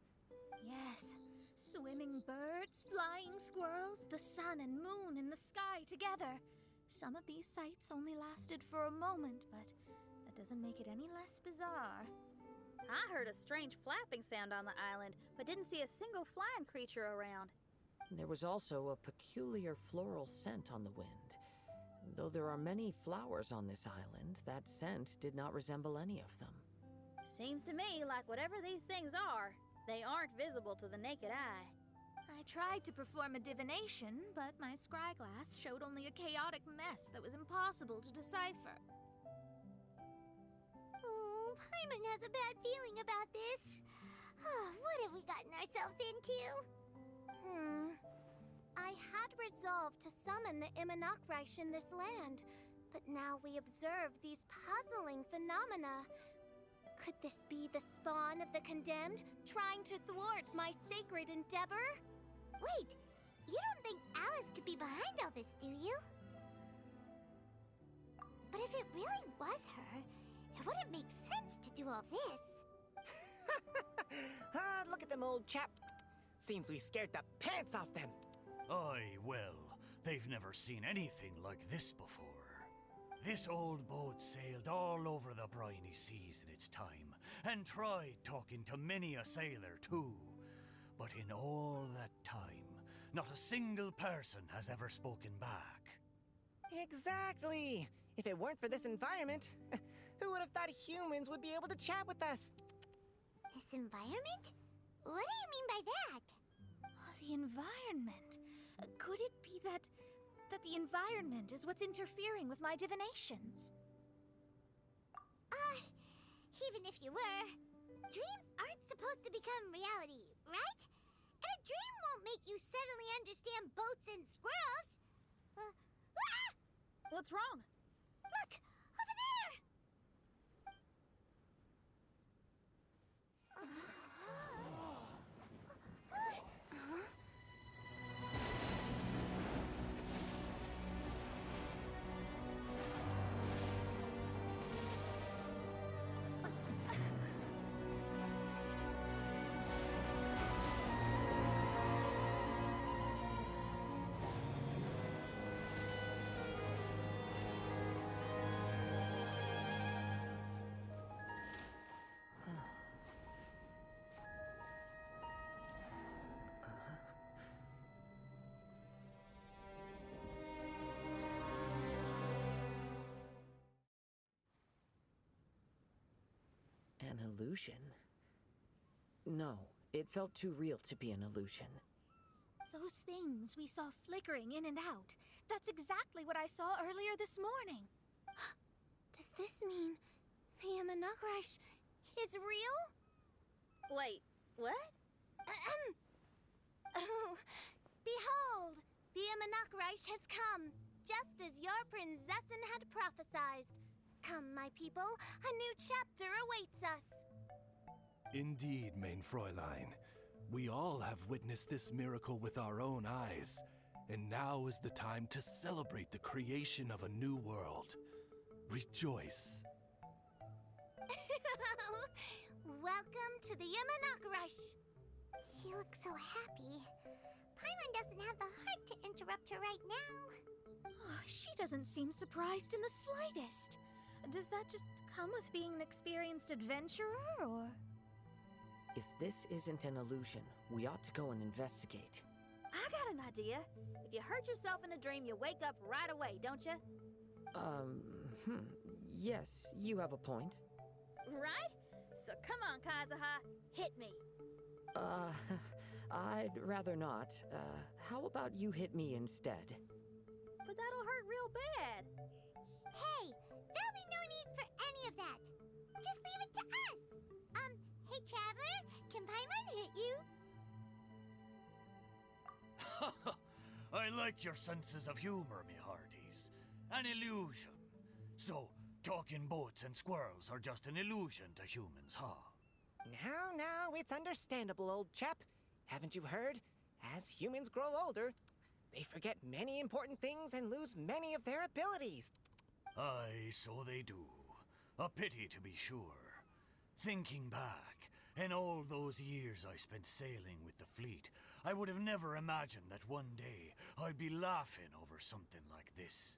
Yes. Swimming birds, flying squirrels, the sun and moon in the sky together. Some of these sights only lasted for a moment, but that doesn't make it any less bizarre. I heard a strange flapping sound on the island, but didn't see a single flying creature around. There was also a peculiar floral scent on the wind. Though there are many flowers on this island, that scent did not resemble any of them. Seems to me like whatever these things are, they aren't visible to the naked eye. I tried to perform a divination, but my scryglass showed only a chaotic mess that was impossible to decipher. Oh, Paimon has a bad feeling about this. What have we gotten ourselves into? I had resolved to summon the Imanokrish in this land, but now we observe these puzzling phenomena. Could this be the spawn of the condemned, trying to thwart my sacred endeavor? Wait, you don't think Alice could be behind all this, do you? But if it really was her, it wouldn't make sense to do all this. Look at them, old chap. Seems we scared the pants off them. Aye, well, they've never seen anything like this before. This old boat sailed all over the briny seas in its time, and tried talking to many a sailor too. But in all that time, not a single person has ever spoken back. Exactly. If it weren't for this environment, who would have thought humans would be able to chat with us? This environment? What do you mean by that? The environment. Could it be that the environment is what's interfering with my divinations? Even if you were, dreams aren't supposed to become reality, right? And a dream won't make you suddenly understand boats and squirrels. What's wrong? Look! Over there! An illusion? No, it felt too real to be an illusion. Those things we saw flickering in and out. That's exactly what I saw earlier this morning. Does this mean the Imanokrish is real? Wait, what? Oh, behold! The Imanokrish has come, just as your Prinzessin had prophesied. Come, my people, a new chapter awaits us. Indeed, main Fräulein. We all have witnessed this miracle with our own eyes, and now is the time to celebrate the creation of a new world. Rejoice. Welcome to the Imanokrish. She looks so happy. Paimon doesn't have the heart to interrupt her right now. She doesn't seem surprised in the slightest. Does that just come with being an experienced adventurer, or...? If this isn't an illusion, we ought to go and investigate. I got an idea. If you hurt yourself in a dream, you wake up right away, don't you? Yes, you have a point. Right? So come on, Kazuha, hit me. I'd rather not. How about you hit me instead? But that'll hurt real bad. Hey, there'll be no need for any of that. Just leave it to us. Hey, Traveler, can Paimon hit you? I like your senses of humor, me hearties. An illusion. So, talking boats and squirrels are just an illusion to humans, huh? Now, it's understandable, old chap. Haven't you heard? As humans grow older, they forget many important things and lose many of their abilities. Aye, so they do. A pity, to be sure. Thinking back, in all those years I spent sailing with the fleet, I would have never imagined that one day I'd be laughing over something like this.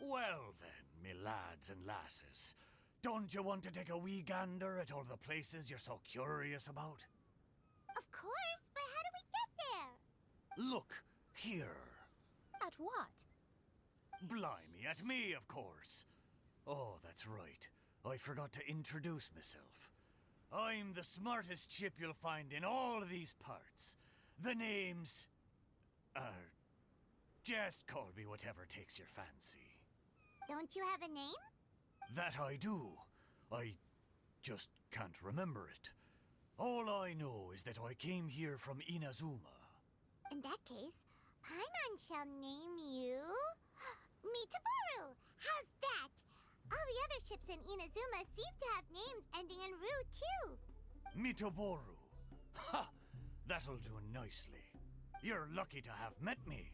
Well then, me lads and lasses, don't you want to take a wee gander at all the places you're so curious about? Of course, but how do we get there? Look, here. At what? Blimey, at me, of course. Oh, that's right. I forgot to introduce myself. I'm the smartest chip you'll find in all these parts. The name's... just call me whatever takes your fancy. Don't you have a name? That I do. I just can't remember it. All I know is that I came here from Inazuma. In that case, Paimon shall name you... Mitaboru! How's that? All the other ships in Inazuma seem to have names ending in Ru, too. Mitaboru. Ha! That'll do nicely. You're lucky to have met me.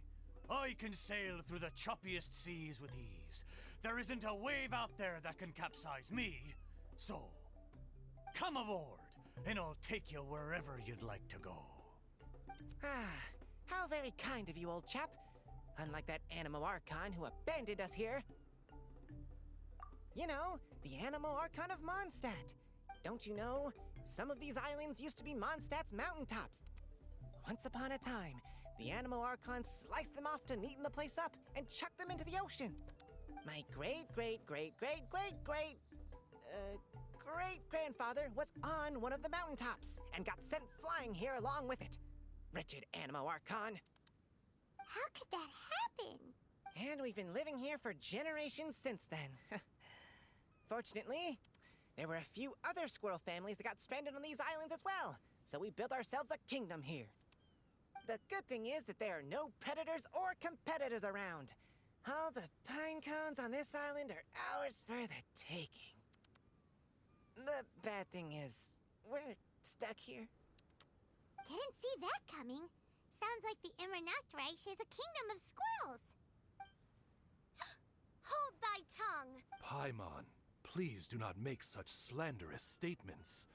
I can sail through the choppiest seas with ease. There isn't a wave out there that can capsize me. So, come aboard, and I'll take you wherever you'd like to go. Ah, how very kind of you, old chap. Unlike that Animo Archon who abandoned us here. You know, the Animo Archon of Mondstadt. Don't you know, some of these islands used to be Mondstadt's mountaintops. Once upon a time, the Animo Archon sliced them off to neaten the place up and chucked them into the ocean. My great-grandfather was on one of the mountaintops and got sent flying here along with it. Wretched Animo Archon. How could that happen? And we've been living here for generations since then. Fortunately, there were a few other squirrel families that got stranded on these islands as well, so we built ourselves a kingdom here. The good thing is that there are no predators or competitors around. All the pine cones on this island are ours for the taking. The bad thing is, we're stuck here. Didn't see that coming. Sounds like the Immernachtreich is a kingdom of squirrels. Hold thy tongue! Paimon, please do not make such slanderous statements.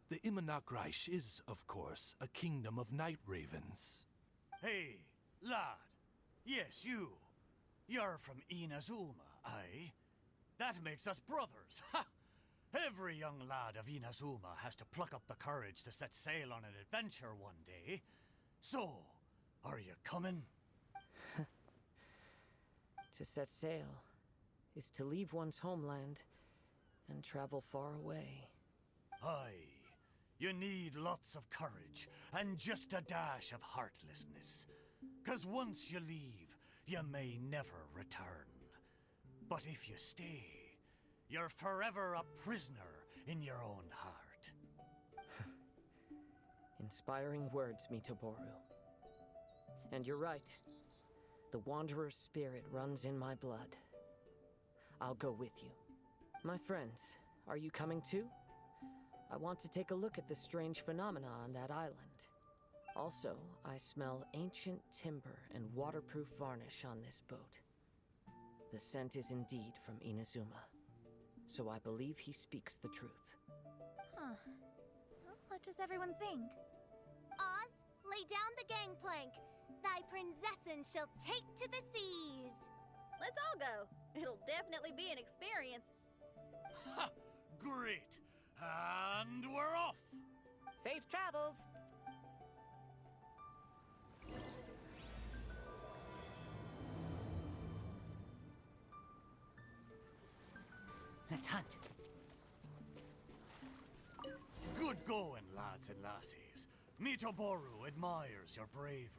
The Immernachtreich is, of course, a kingdom of night ravens. Hey, lad. Yes, you. You're from Inazuma, aye? That makes us brothers, ha! Every young lad of Inazuma has to pluck up the courage to set sail on an adventure one day. So, are you coming? To set sail is to leave one's homeland and travel far away. Aye. You need lots of courage and just a dash of heartlessness. 'Cause once you leave, you may never return. But if you stay, you're forever a prisoner in your own heart. Inspiring words, Mitaboru. And you're right. The Wanderer's spirit runs in my blood. I'll go with you. My friends, are you coming too? I want to take a look at the strange phenomena on that island. Also, I smell ancient timber and waterproof varnish on this boat. The scent is indeed from Inazuma, so I believe he speaks the truth. Huh. Well, what does everyone think? Oz, lay down the gangplank. Thy princessin shall take to the seas. Let's all go. It'll definitely be an experience. Ha! Great! And we're off! Safe travels! Let's hunt. Good going, lads and lassies. Mitaboru admires your bravery.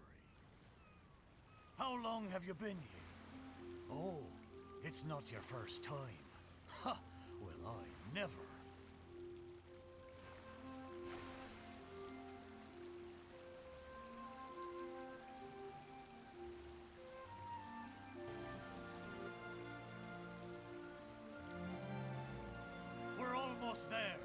How long have you been here? Oh, it's not your first time. Ha! Well, I never. We're almost there.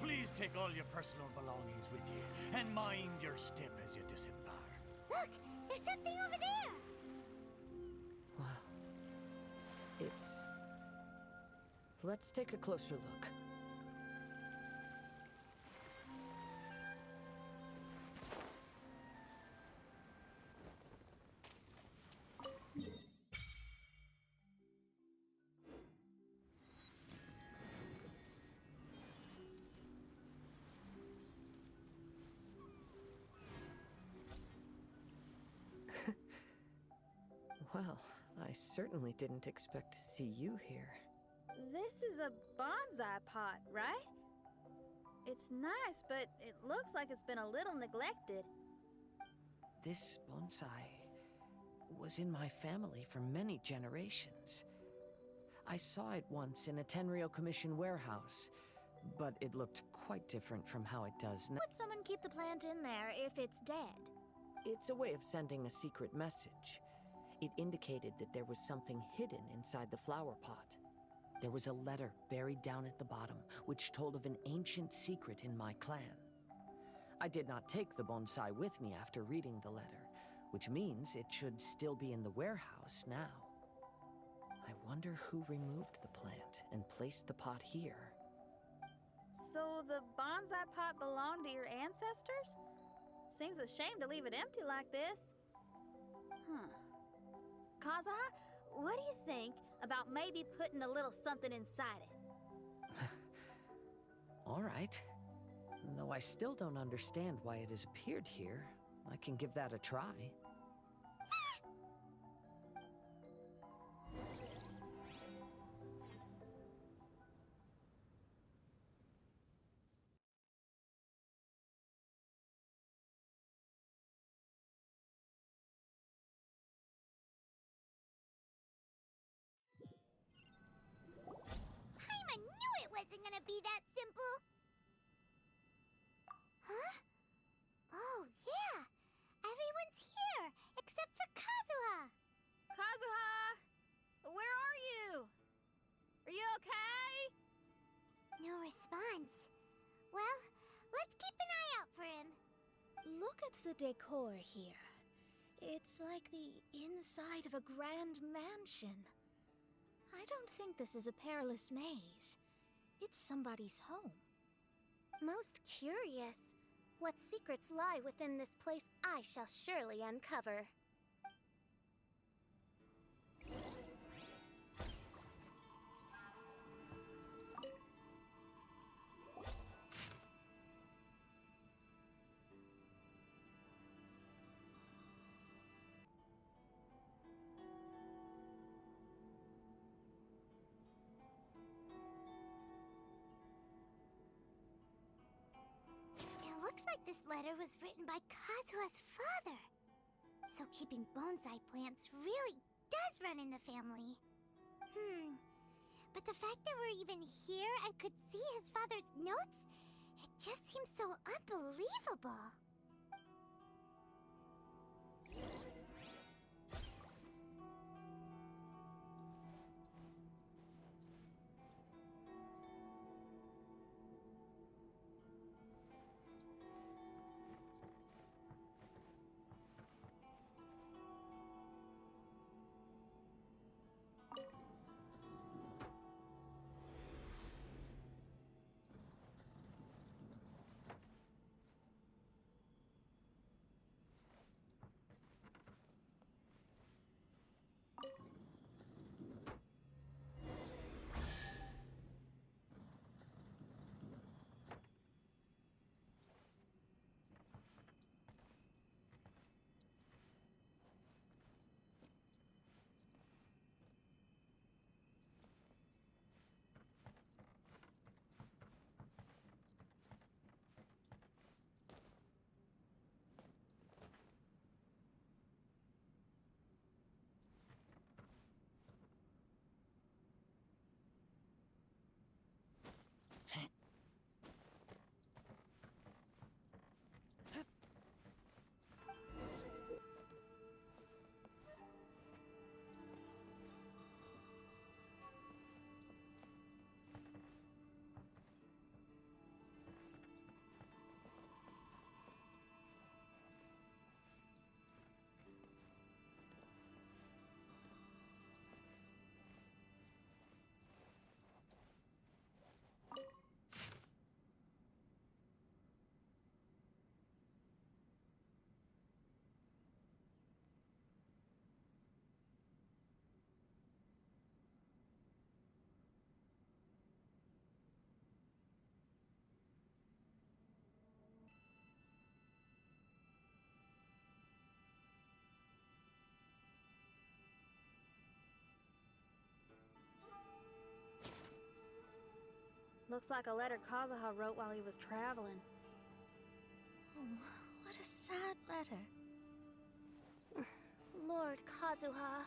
Please take all your personal belongings with you, and mind your step as you disembark. Look, there's something over there. It's... Let's take a closer look. Well, I certainly didn't expect to see you here. This is a bonsai pot, right? It's nice, but it looks like it's been a little neglected. This bonsai was in my family for many generations. I saw it once in a Tenryo Commission warehouse, but it looked quite different from how it does now. Would someone keep the plant in there if it's dead? It's a way of sending a secret message. It indicated that there was something hidden inside the flower pot. There was a letter buried down at the bottom, which told of an ancient secret in my clan. I did not take the bonsai with me after reading the letter, which means it should still be in the warehouse now. I wonder who removed the plant and placed the pot here. So the bonsai pot belonged to your ancestors? Seems a shame to leave it empty like this. Kazuha, what do you think about maybe putting a little something inside it? All right. Though I still don't understand why it has appeared here, I can give that a try. I knew it wasn't gonna be that simple! Huh? Oh, yeah! Everyone's here, except for Kazuha! Kazuha! Where are you? Are you okay? No response. Well, let's keep an eye out for him. Look at the decor here. It's like the inside of a grand mansion. I don't think this is a perilous maze. It's somebody's home. Most curious. What secrets lie within this place I shall surely uncover. Looks like this letter was written by Kazuha's father. So keeping bonsai plants really does run in the family. But the fact that we're even here and could see his father's notes, it just seems so unbelievable. Looks like a letter Kazuha wrote while he was traveling. Oh, what a sad letter. Lord Kazuha.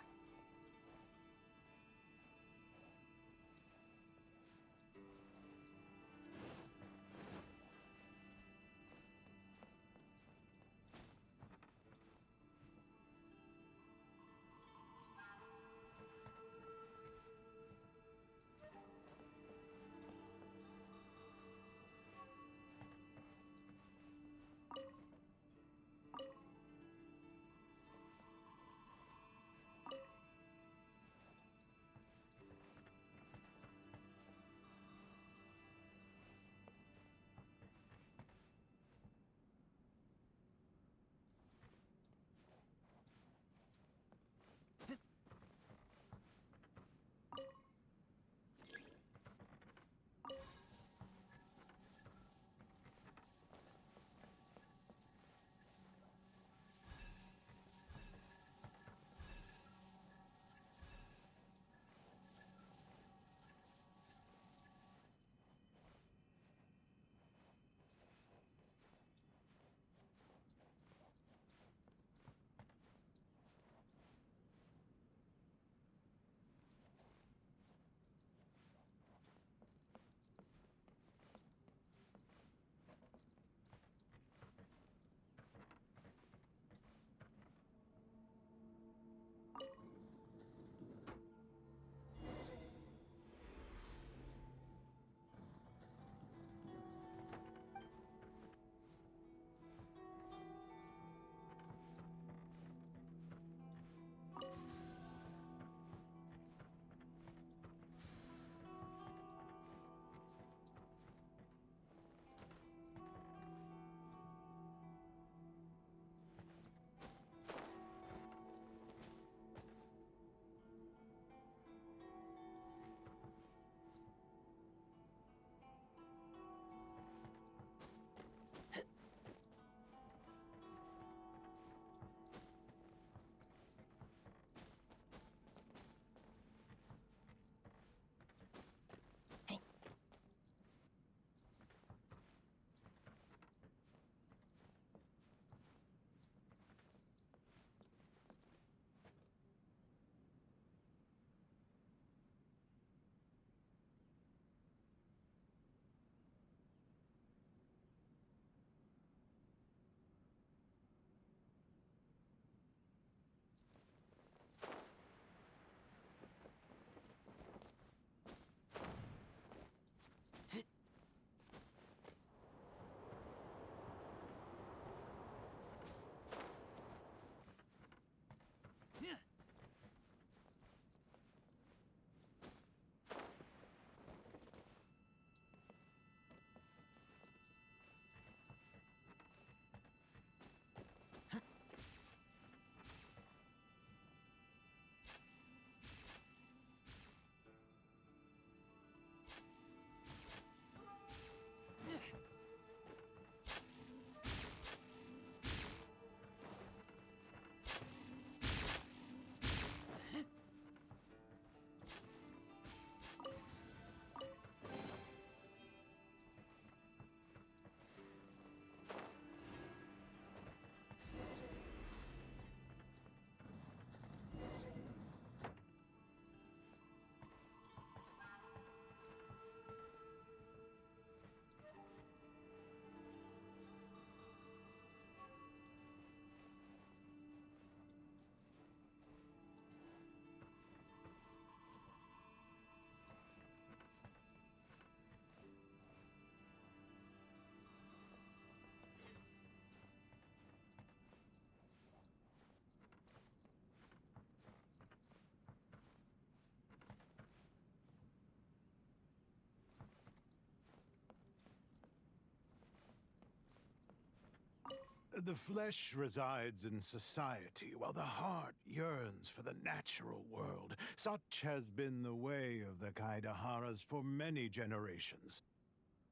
The flesh resides in society, while the heart yearns for the natural world. Such has been the way of the Kaidaharas for many generations.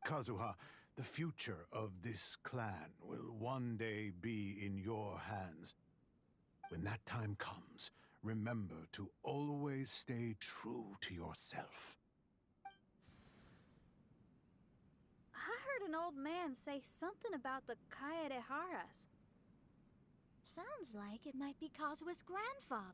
Kazuha, the future of this clan will one day be in your hands. When that time comes, remember to always stay true to yourself. heard an old man say something about the Kaedeharas. Sounds like it might be Kazuha's grandfather.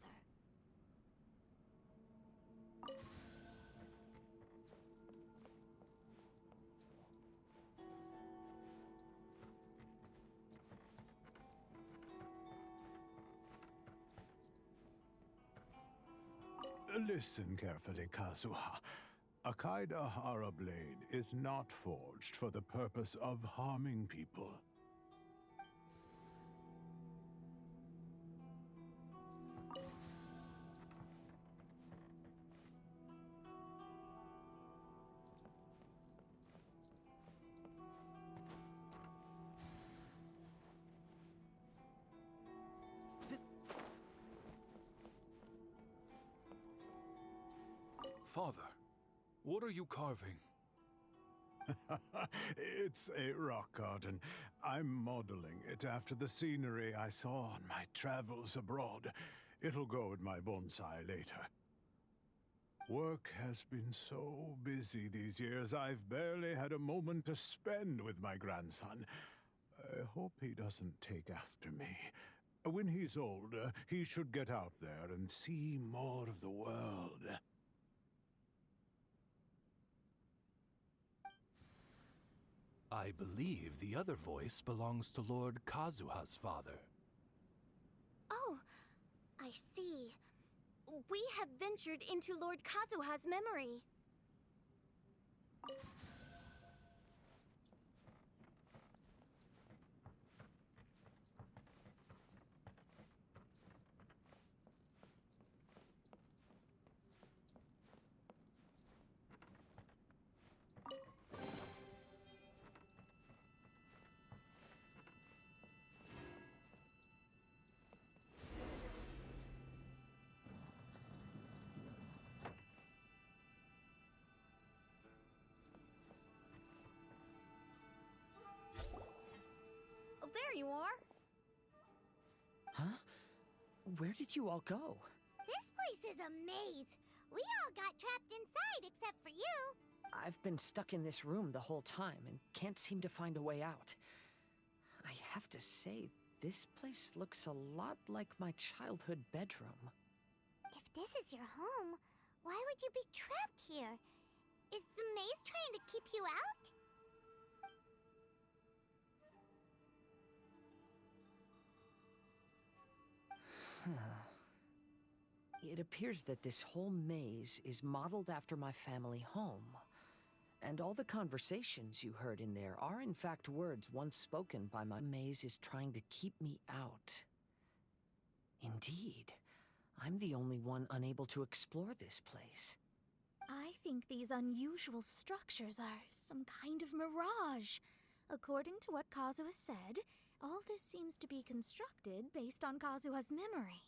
Listen carefully, Kazuha. A Kaedahara blade is not forged for the purpose of harming people. Father, what are you carving? It's a rock garden. I'm modeling it after the scenery I saw on my travels abroad. It'll go in my bonsai later. Work has been so busy these years, I've barely had a moment to spend with my grandson. I hope he doesn't take after me. When he's older, he should get out there and see more of the world. I believe the other voice belongs to Lord Kazuha's father. Oh, I see. We have ventured into Lord Kazuha's memory. There you are. Huh? Where did you all go? This place is a maze. We all got trapped inside except for you. I've been stuck in this room the whole time and can't seem to find a way out. I have to say, this place looks a lot like my childhood bedroom. If this is your home, why would you be trapped here? Is the maze trying to keep you out? It appears that this whole maze is modeled after my family home. And all the conversations you heard in there are in fact words once spoken by my maze is trying to keep me out. Indeed, I'm the only one unable to explore this place. I think these unusual structures are some kind of mirage. According to what Kazuha said, all this seems to be constructed based on Kazuha's memory.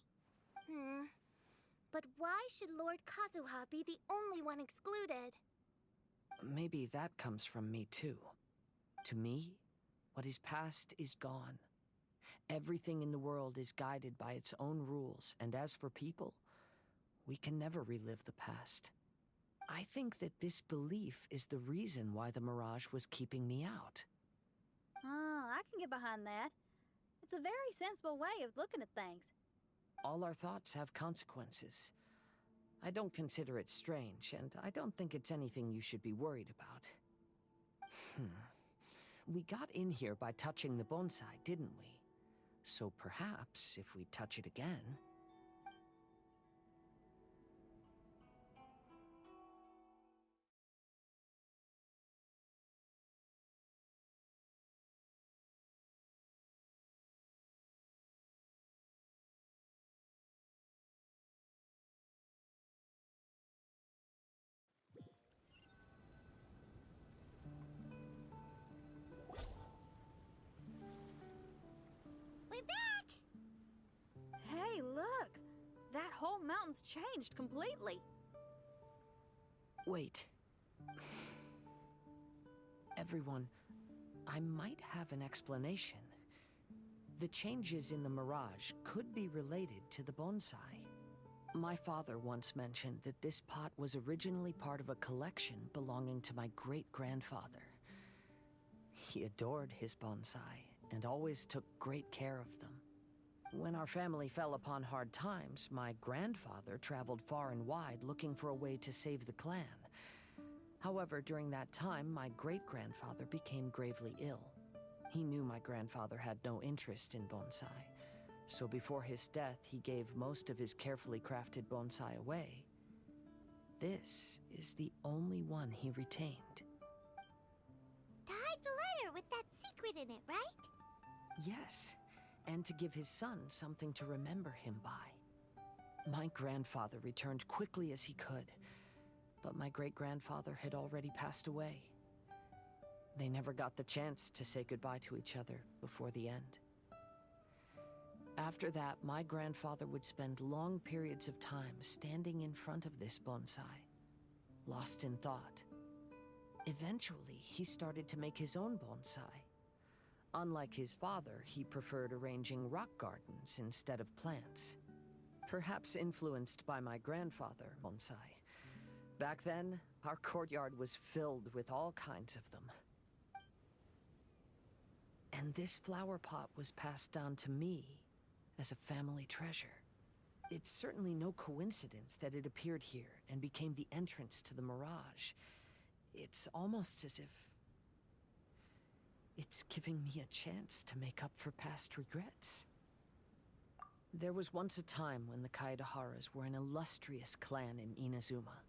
But why should Lord Kazuha be the only one excluded? Maybe that comes from me too. To me, what is past is gone. Everything in the world is guided by its own rules, and as for people, we can never relive the past. I think that this belief is the reason why the mirage was keeping me out. Oh, I can get behind that. It's a very sensible way of looking at things. All our thoughts have consequences. I don't consider it strange, and I don't think it's anything you should be worried about. We got in here by touching the bonsai, didn't we? So perhaps, if we touch it again... We're back! Hey, look! That whole mountain's changed completely. Wait. Everyone, I might have an explanation. The changes in the mirage could be related to the bonsai. My father once mentioned that this pot was originally part of a collection belonging to my great-grandfather. He adored his bonsai and always took great care of them. When our family fell upon hard times, my grandfather traveled far and wide looking for a way to save the clan. However, during that time, my great-grandfather became gravely ill. He knew my grandfather had no interest in bonsai, so before his death, he gave most of his carefully crafted bonsai away. This is the only one he retained. To hide the letter with that secret in it, right? Yes, and to give his son something to remember him by. My grandfather returned quickly as he could, but my great-grandfather had already passed away. They never got the chance to say goodbye to each other before the end. After that, my grandfather would spend long periods of time standing in front of this bonsai, lost in thought. Eventually, he started to make his own bonsai. Unlike his father, he preferred arranging rock gardens instead of plants. Perhaps influenced by my grandfather, bonsai. Back then, our courtyard was filled with all kinds of them. And this flower pot was passed down to me as a family treasure. It's certainly no coincidence that it appeared here and became the entrance to the Mirage. It's almost as if it's giving me a chance to make up for past regrets. There was once a time when the Kaidaharas were an illustrious clan in Inazuma.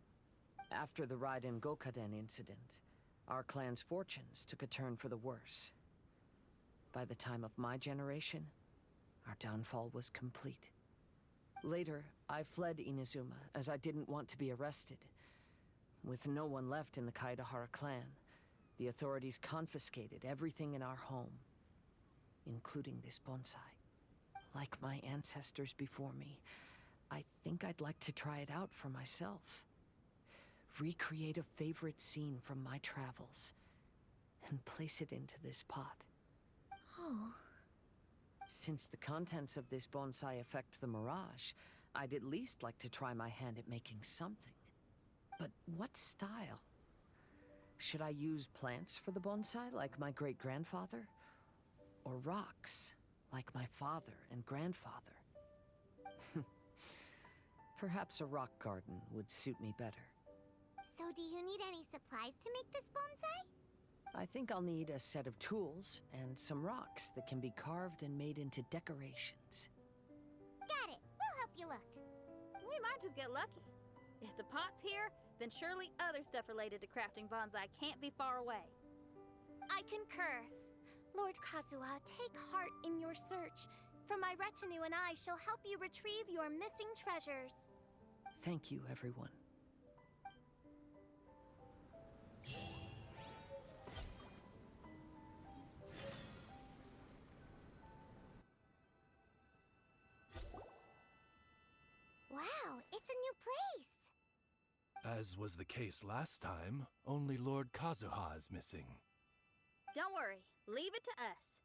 After the Raiden Gokaden incident, our clan's fortunes took a turn for the worse. By the time of my generation, our downfall was complete. Later, I fled Inazuma as I didn't want to be arrested. With no one left in the Kaidahara clan, the authorities confiscated everything in our home, including this bonsai. Like my ancestors before me, I think I'd like to try it out for myself. Recreate a favorite scene from my travels, and place it into this pot. Oh. Since the contents of this bonsai affect the Mirage, I'd at least like to try my hand at making something. But what style? Should I use plants for the bonsai, like my great-grandfather? Or rocks, like my father and grandfather? Perhaps a rock garden would suit me better. So do you need any supplies to make this bonsai? I think I'll need a set of tools and some rocks that can be carved and made into decorations. Got it. We'll help you look. We might just get lucky. If the pot's here, then surely other stuff related to crafting bonsai can't be far away. I concur. Lord Kazuha, take heart in your search. For my retinue and I shall help you retrieve your missing treasures. Thank you, everyone. Wow, it's a new place. As was the case last time, only Lord Kazuha is missing. Don't worry, leave it to us.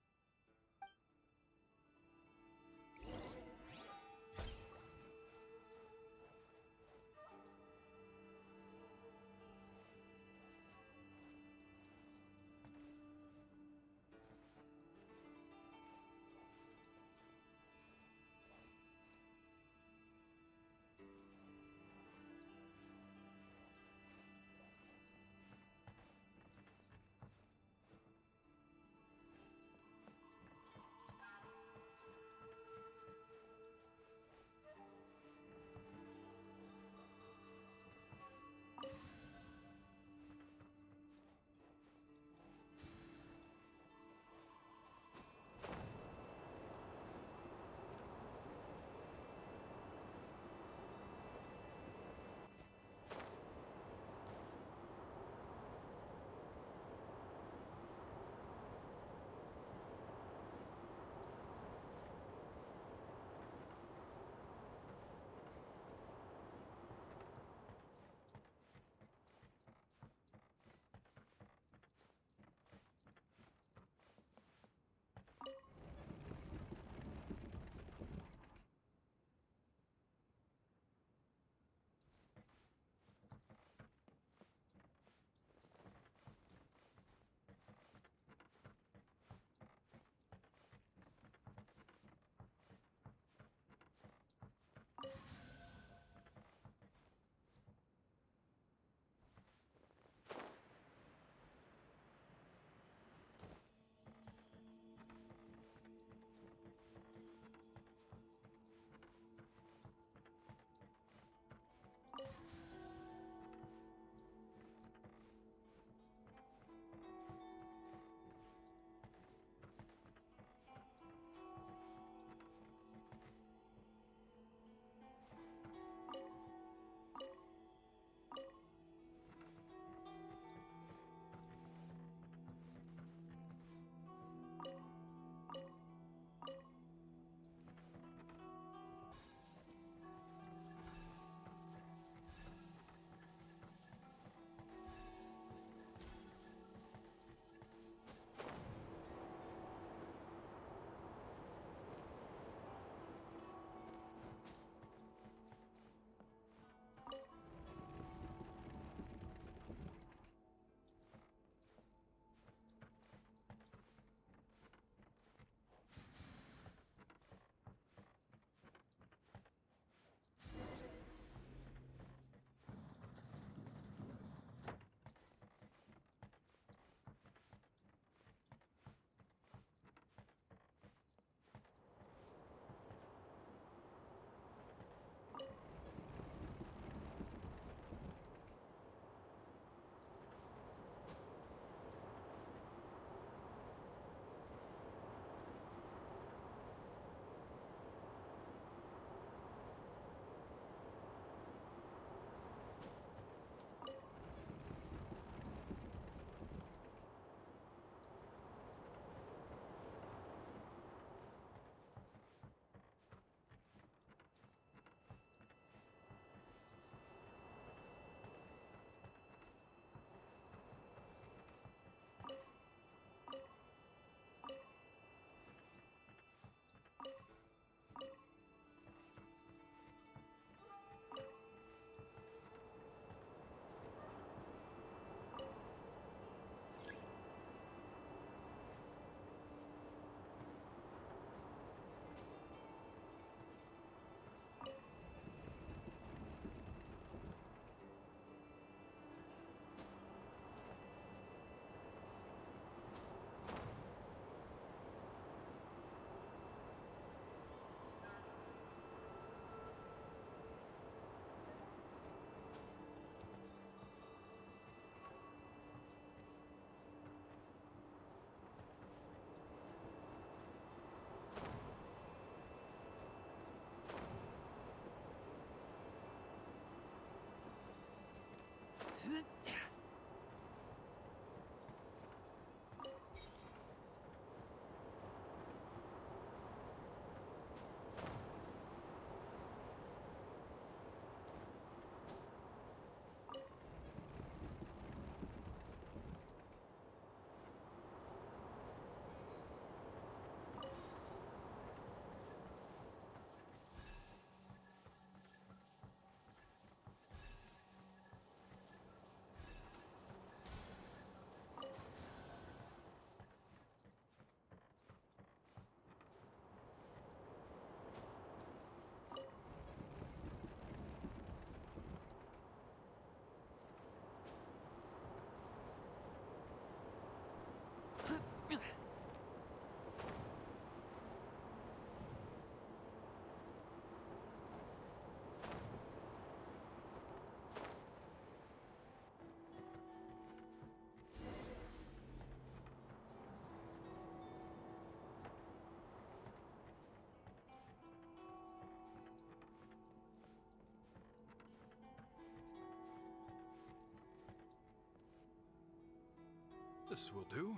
This will do.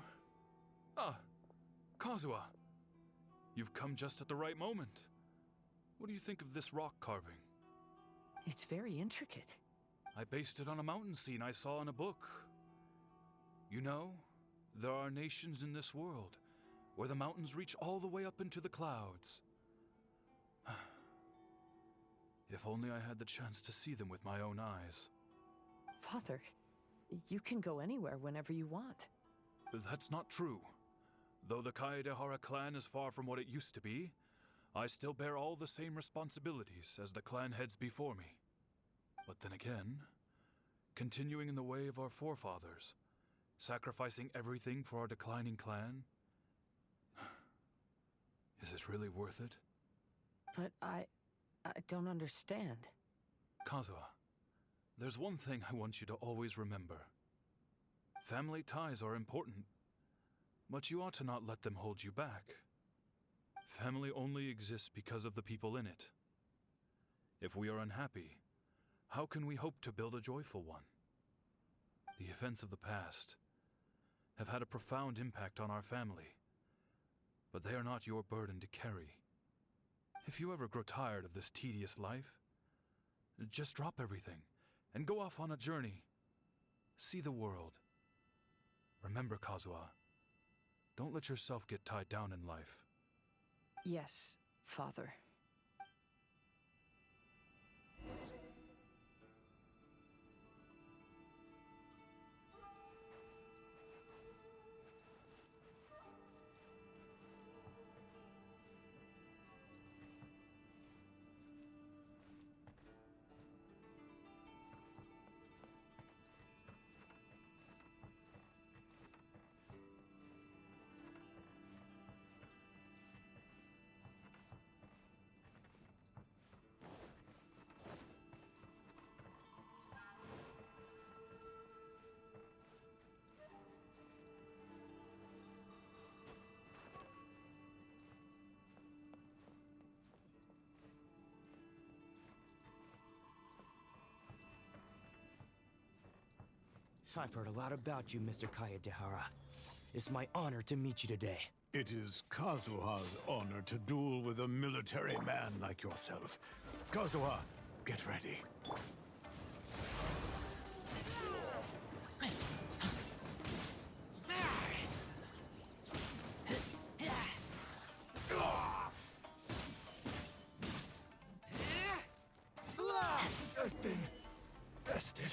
Ah, Kazuha. You've come just at the right moment. What do you think of this rock carving? It's very intricate. I based it on a mountain scene I saw in a book. You know, there are nations in this world where the mountains reach all the way up into the clouds. If only I had the chance to see them with my own eyes. Father, you can go anywhere whenever you want. That's not true. Though the Kaedehara clan is far from what it used to be, I still bear all the same responsibilities as the clan heads before me. But then again, continuing in the way of our forefathers, sacrificing everything for our declining clan, is it really worth it? But I don't understand. Kazuha, there's one thing I want you to always remember. Family ties are important, but you ought to not let them hold you back. Family only exists because of the people in it. If we are unhappy, how can we hope to build a joyful one? The events of the past have had a profound impact on our family, but they are not your burden to carry. If you ever grow tired of this tedious life, just drop everything and go off on a journey. See the world. Remember, Kazuha, don't let yourself get tied down in life. Yes, Father. I've heard a lot about you, Mr. Kaedehara. It's my honor to meet you today. It is Kazuha's honor to duel with a military man like yourself. Kazuha, get ready. I've been bested.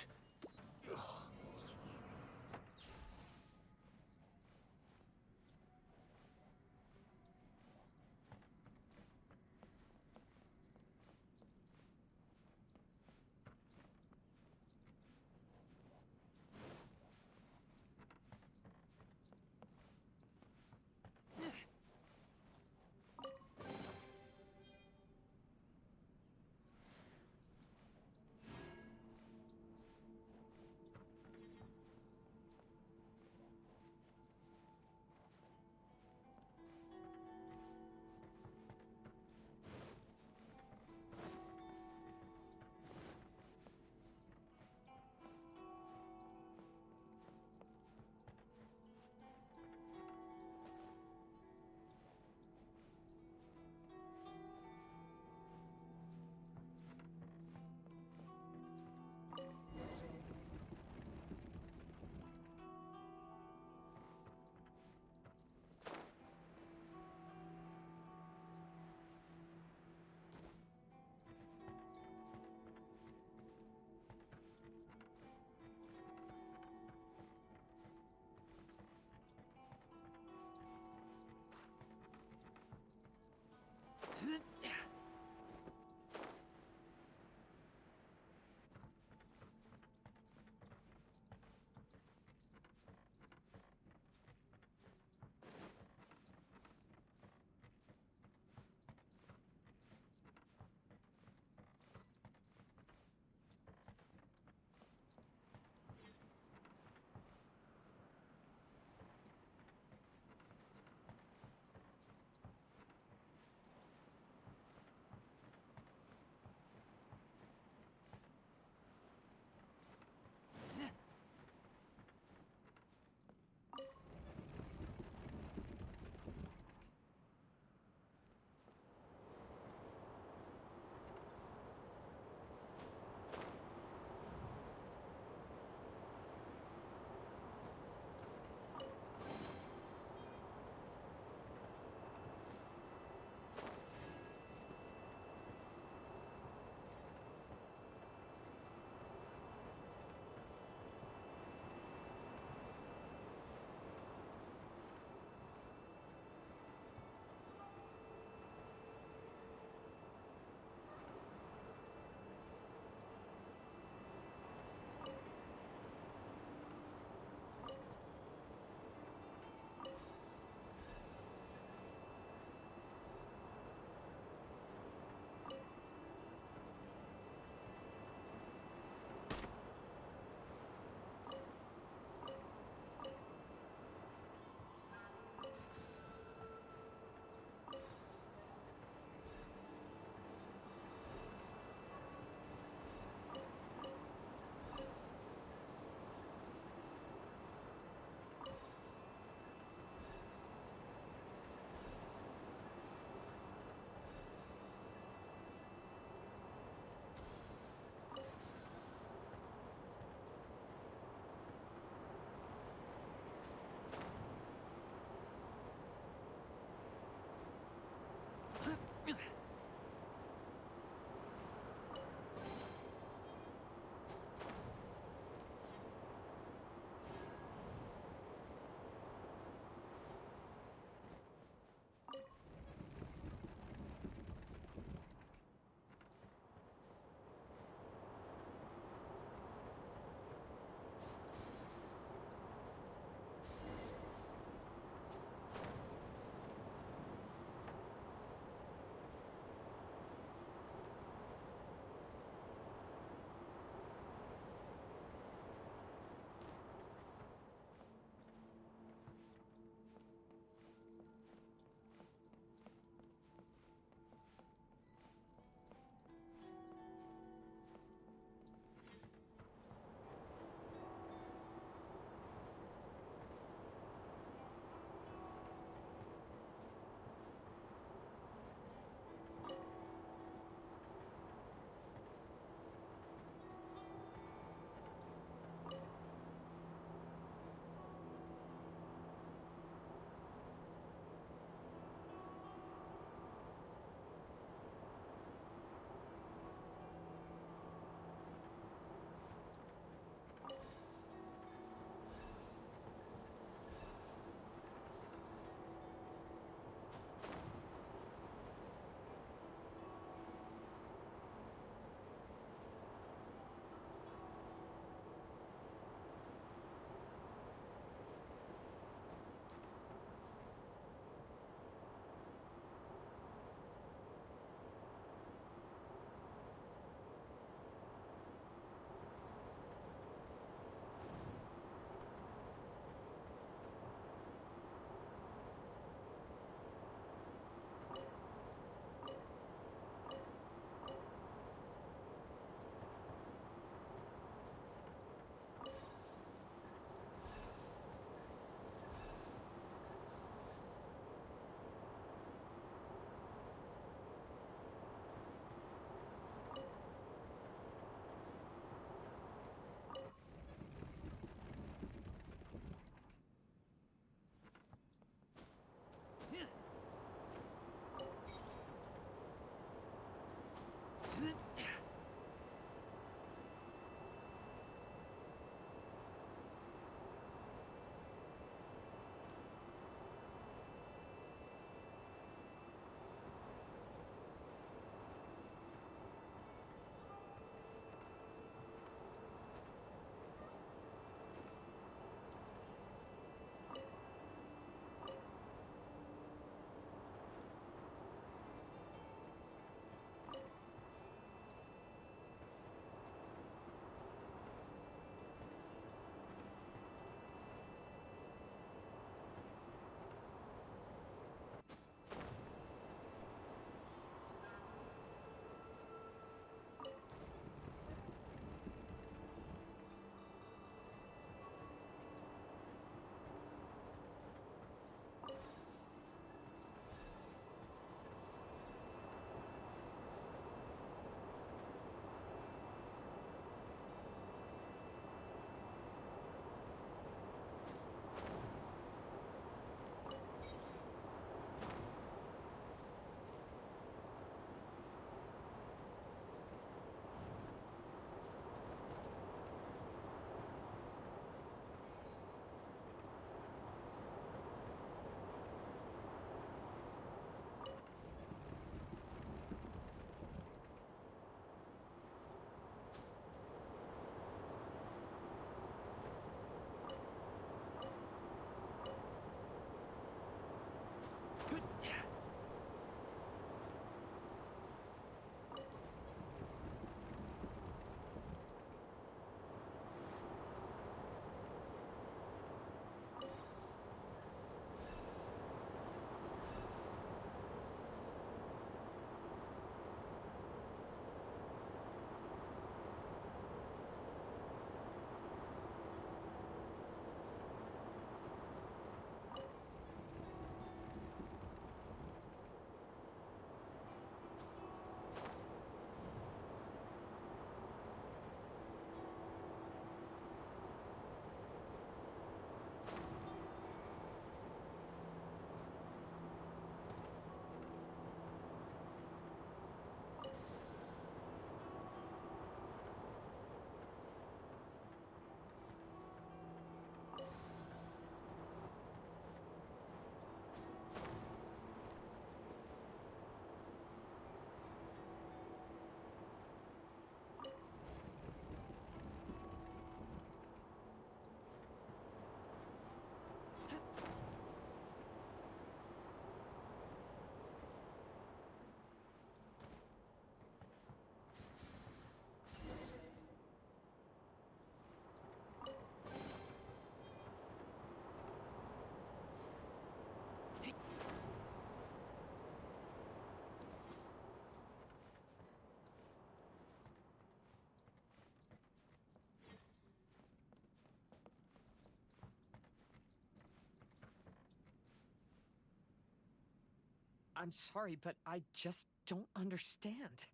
I'm sorry, but I just don't understand.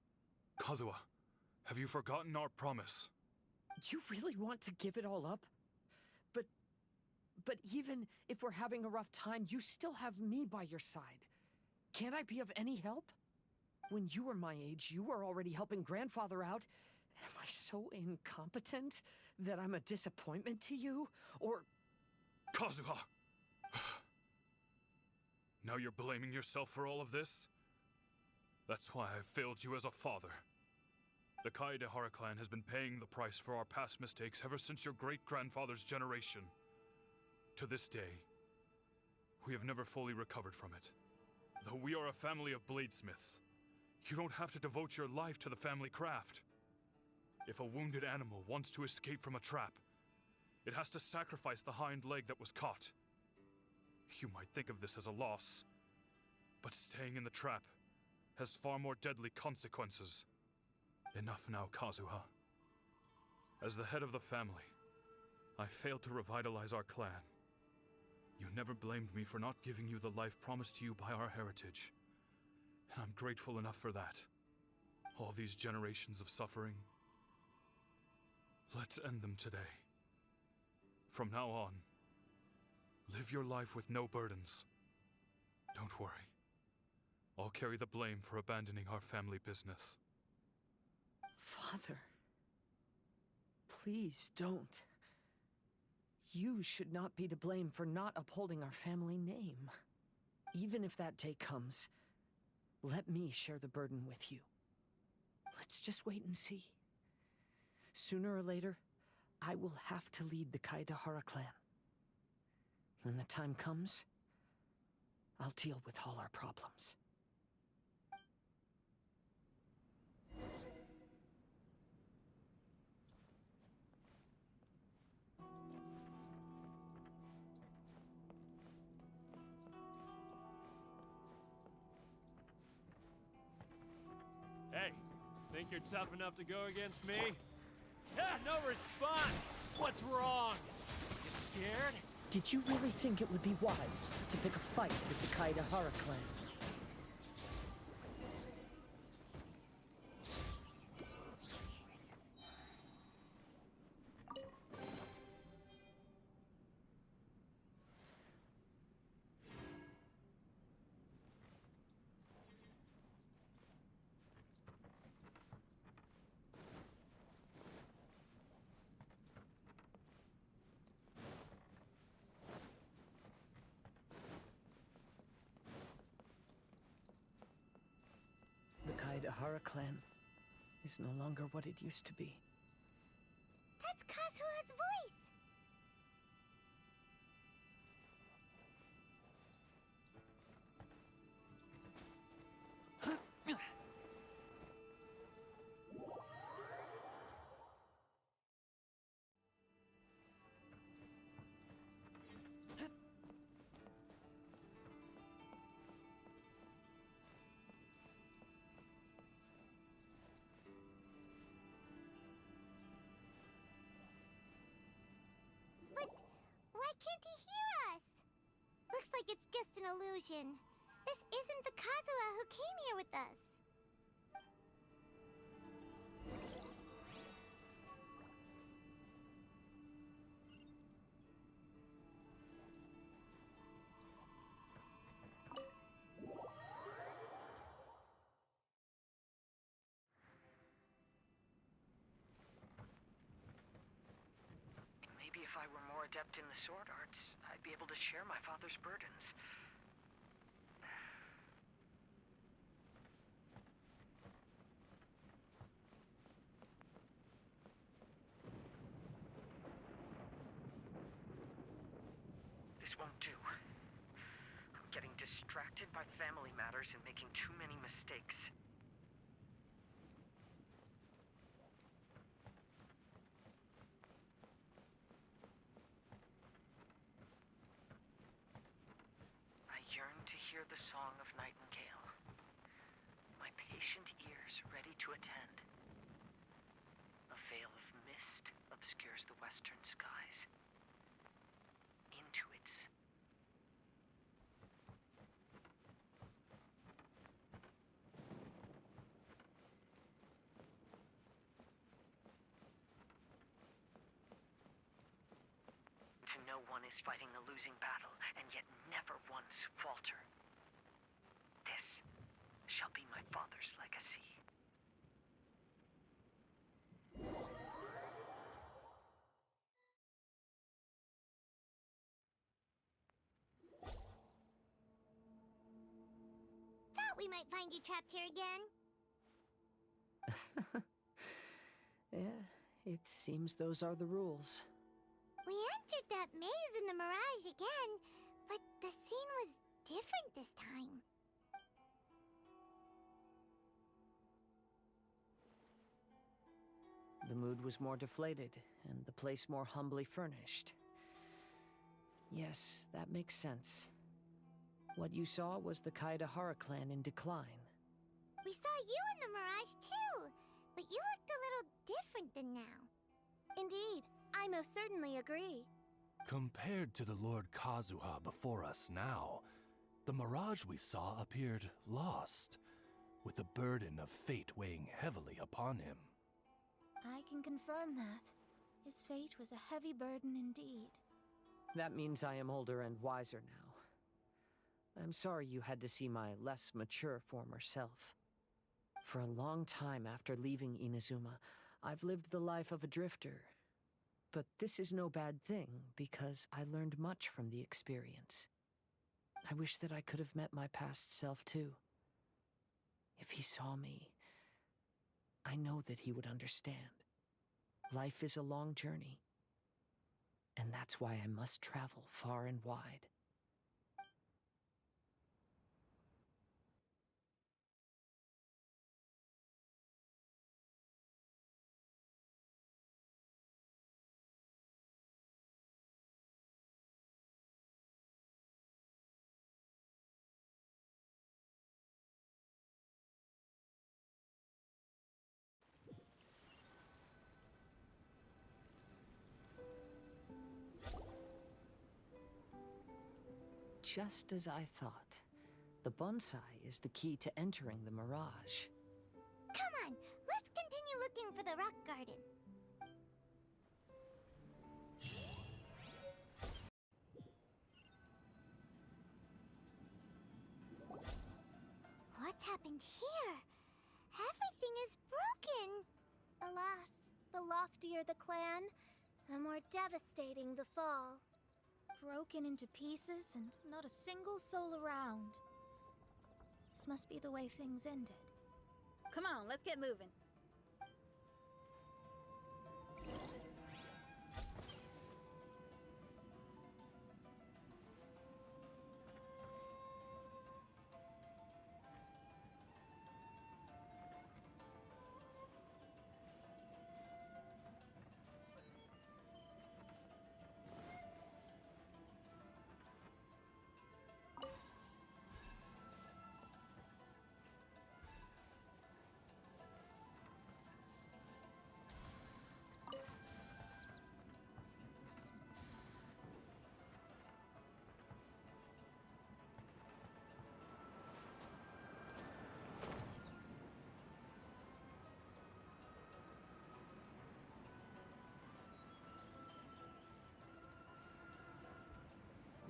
Kazuha, have you forgotten our promise? You really want to give it all up? But even if we're having a rough time, you still have me by your side. Can't I be of any help? When you were my age, you were already helping Grandfather out. Am I so incompetent that I'm a disappointment to you? Or... Kazuha! Now you're blaming yourself for all of this? That's why I failed you as a father. The Kaedehara clan has been paying the price for our past mistakes ever since your great-grandfather's generation. To this day, we have never fully recovered from it. Though we are a family of bladesmiths, you don't have to devote your life to the family craft. If a wounded animal wants to escape from a trap, it has to sacrifice the hind leg that was caught. You might think of this as a loss, but staying in the trap has far more deadly consequences. Enough now, Kazuha. As the head of the family, I failed to revitalize our clan. You never blamed me for not giving you the life promised to you by our heritage, and I'm grateful enough for that. All these generations of suffering, let's end them today. From now on, live your life with no burdens. Don't worry. I'll carry the blame for abandoning our family business. Father, please don't. You should not be to blame for not upholding our family name. Even if that day comes, let me share the burden with you. Let's just wait and see. Sooner or later, I will have to lead the Kaedehara clan. When the time comes, I'll deal with all our problems. Hey, think you're tough enough to go against me? Ah, no response! What's wrong? You scared? Did you really think it would be wise to pick a fight with the Kaedehara clan? The Kaedehara clan is no longer what it used to be. That's Kazuha's voice! Why can't he hear us? Looks like it's just an illusion. This isn't the Kazuha who came here with us. Maybe if I were more adept in the sword arts, I'd be able to share my father's burdens. This won't do. I'm getting distracted by family matters and making too many mistakes. I yearn to hear the song of Nightingale. My patient ears ready to attend. A veil of mist obscures the western skies. Into its know one is fighting a losing battle, and yet never once falter. This shall be my father's legacy. Thought we might find you trapped here again. Yeah, it seems those are the rules. We entered that maze in the Mirage again, but the scene was different this time. The mood was more deflated, and the place more humbly furnished. Yes, that makes sense. What you saw was the Kaedahara clan in decline. We saw you in the Mirage too, but you looked a little different than now. Indeed, I most certainly agree. Compared to the Lord Kazuha before us now, the mirage we saw appeared lost, with the burden of fate weighing heavily upon him. I can confirm that. His fate was a heavy burden indeed. That means I am older and wiser now. I'm sorry you had to see my less mature former self. For a long time after leaving Inazuma, I've lived the life of a drifter. But this is no bad thing, because I learned much from the experience. I wish that I could have met my past self too. If he saw me, I know that he would understand. Life is a long journey, and that's why I must travel far and wide. Just as I thought. The bonsai is the key to entering the mirage. Come on, let's continue looking for the rock garden. What's happened here? Everything is broken. Alas, the loftier the clan, the more devastating the fall. Broken into pieces and not a single soul around. This must be the way things ended. Come on, let's get moving.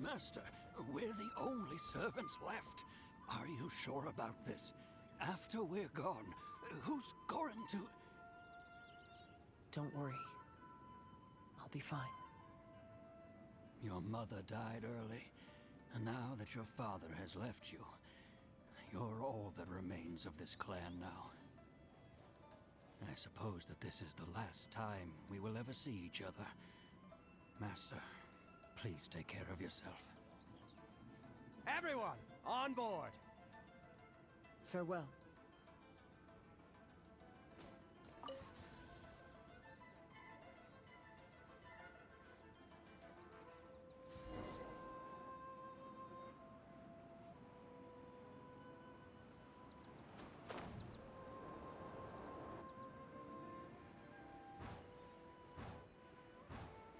Master, we're the only servants left. Are you sure about this? After we're gone, who's going to... Don't worry. I'll be fine. Your mother died early, and now that your father has left you, you're all that remains of this clan now. I suppose that this is the last time we will ever see each other. Master, please take care of yourself. Everyone, on board! Farewell.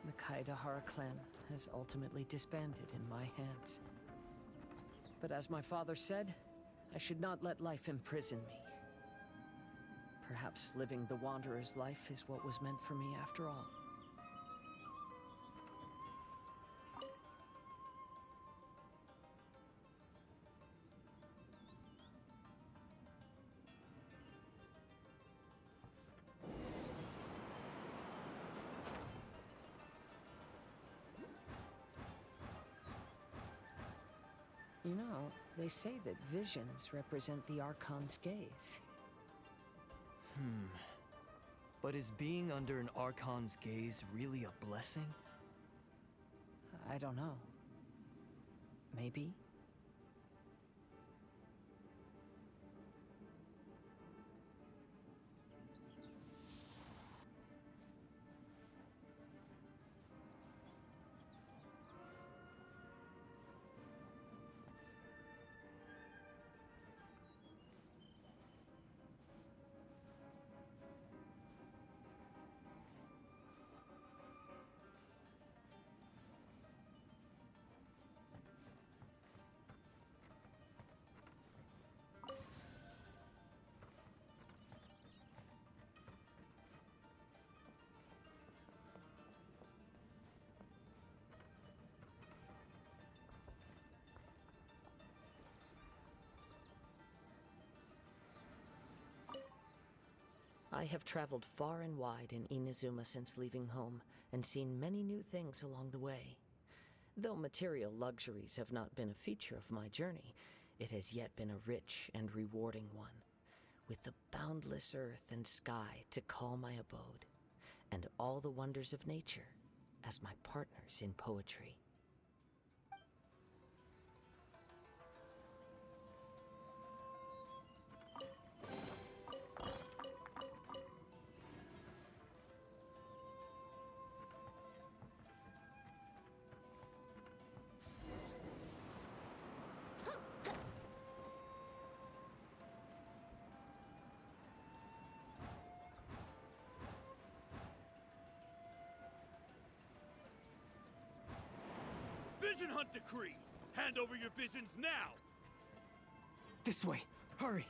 The Kaedahara clan has ultimately disbanded in my hands. But as my father said, I should not let life imprison me. Perhaps living the Wanderer's life is what was meant for me after all. You know, they say that visions represent the Archon's gaze. But is being under an Archon's gaze really a blessing? I don't know. Maybe? I have traveled far and wide in Inazuma since leaving home, and seen many new things along the way. Though material luxuries have not been a feature of my journey, it has yet been a rich and rewarding one, with the boundless earth and sky to call my abode, and all the wonders of nature as my partners in poetry. Vision Hunt Decree! Hand over your visions now! This way! Hurry!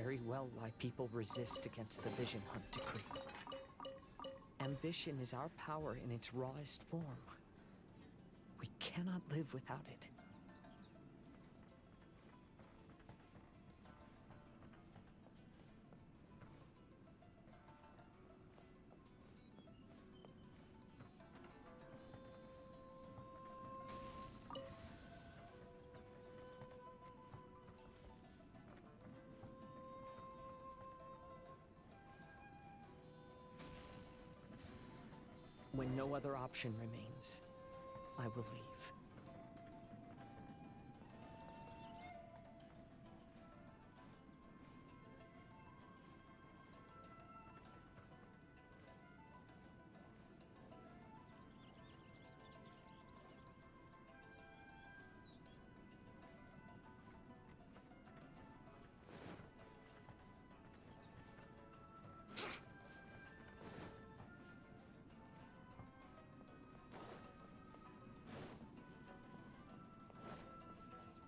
very well why people resist against the Vision Hunt decree. Ambition is our power in its rawest form. We cannot live without it. When no other option remains, I will leave.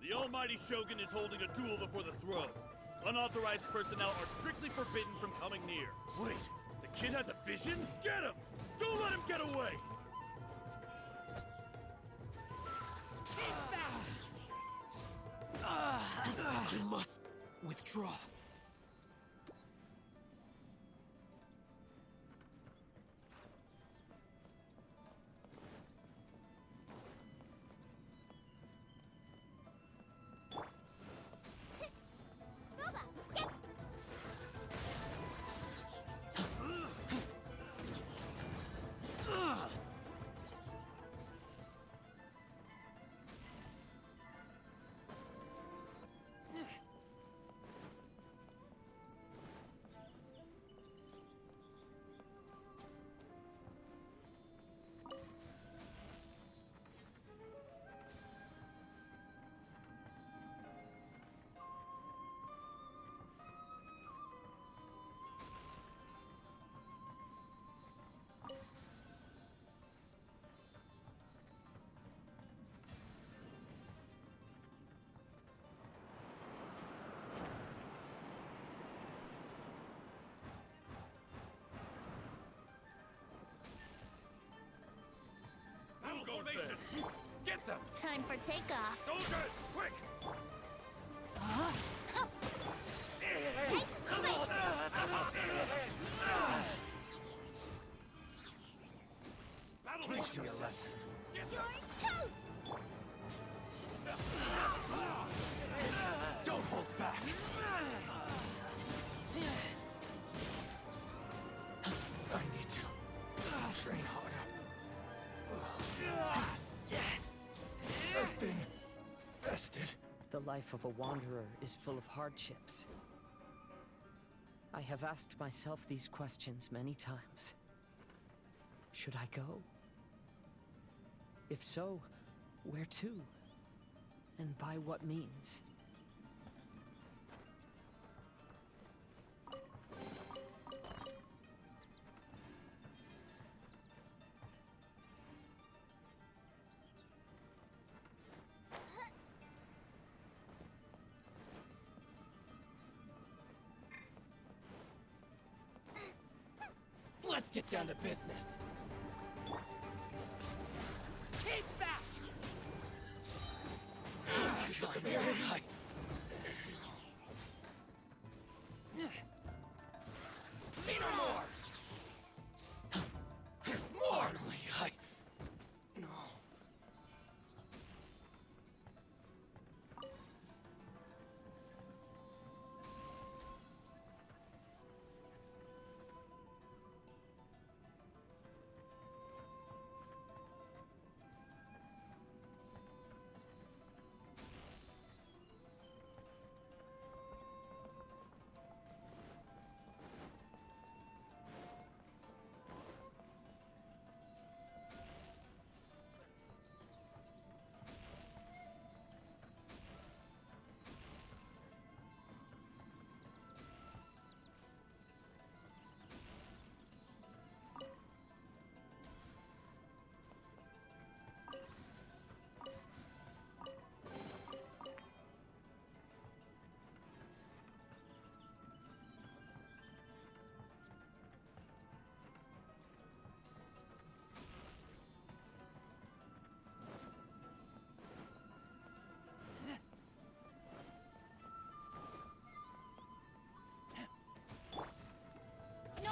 The Almighty Shogun is holding a duel before the throne. Unauthorized personnel are strictly forbidden from coming near. Wait, the kid has a vision? Get him! Don't let him get away! I must withdraw. Formation! Get them! Time for takeoff. Soldiers, quick! Teach you a lesson. You're toast! Don't hold back. I need to train harder. I've been bested. The life of a wanderer is full of hardships. I have asked myself these questions many times. Should I go? If so, where to? And by what means? Let's get down to business. Keep back! Say no more! There's more! No.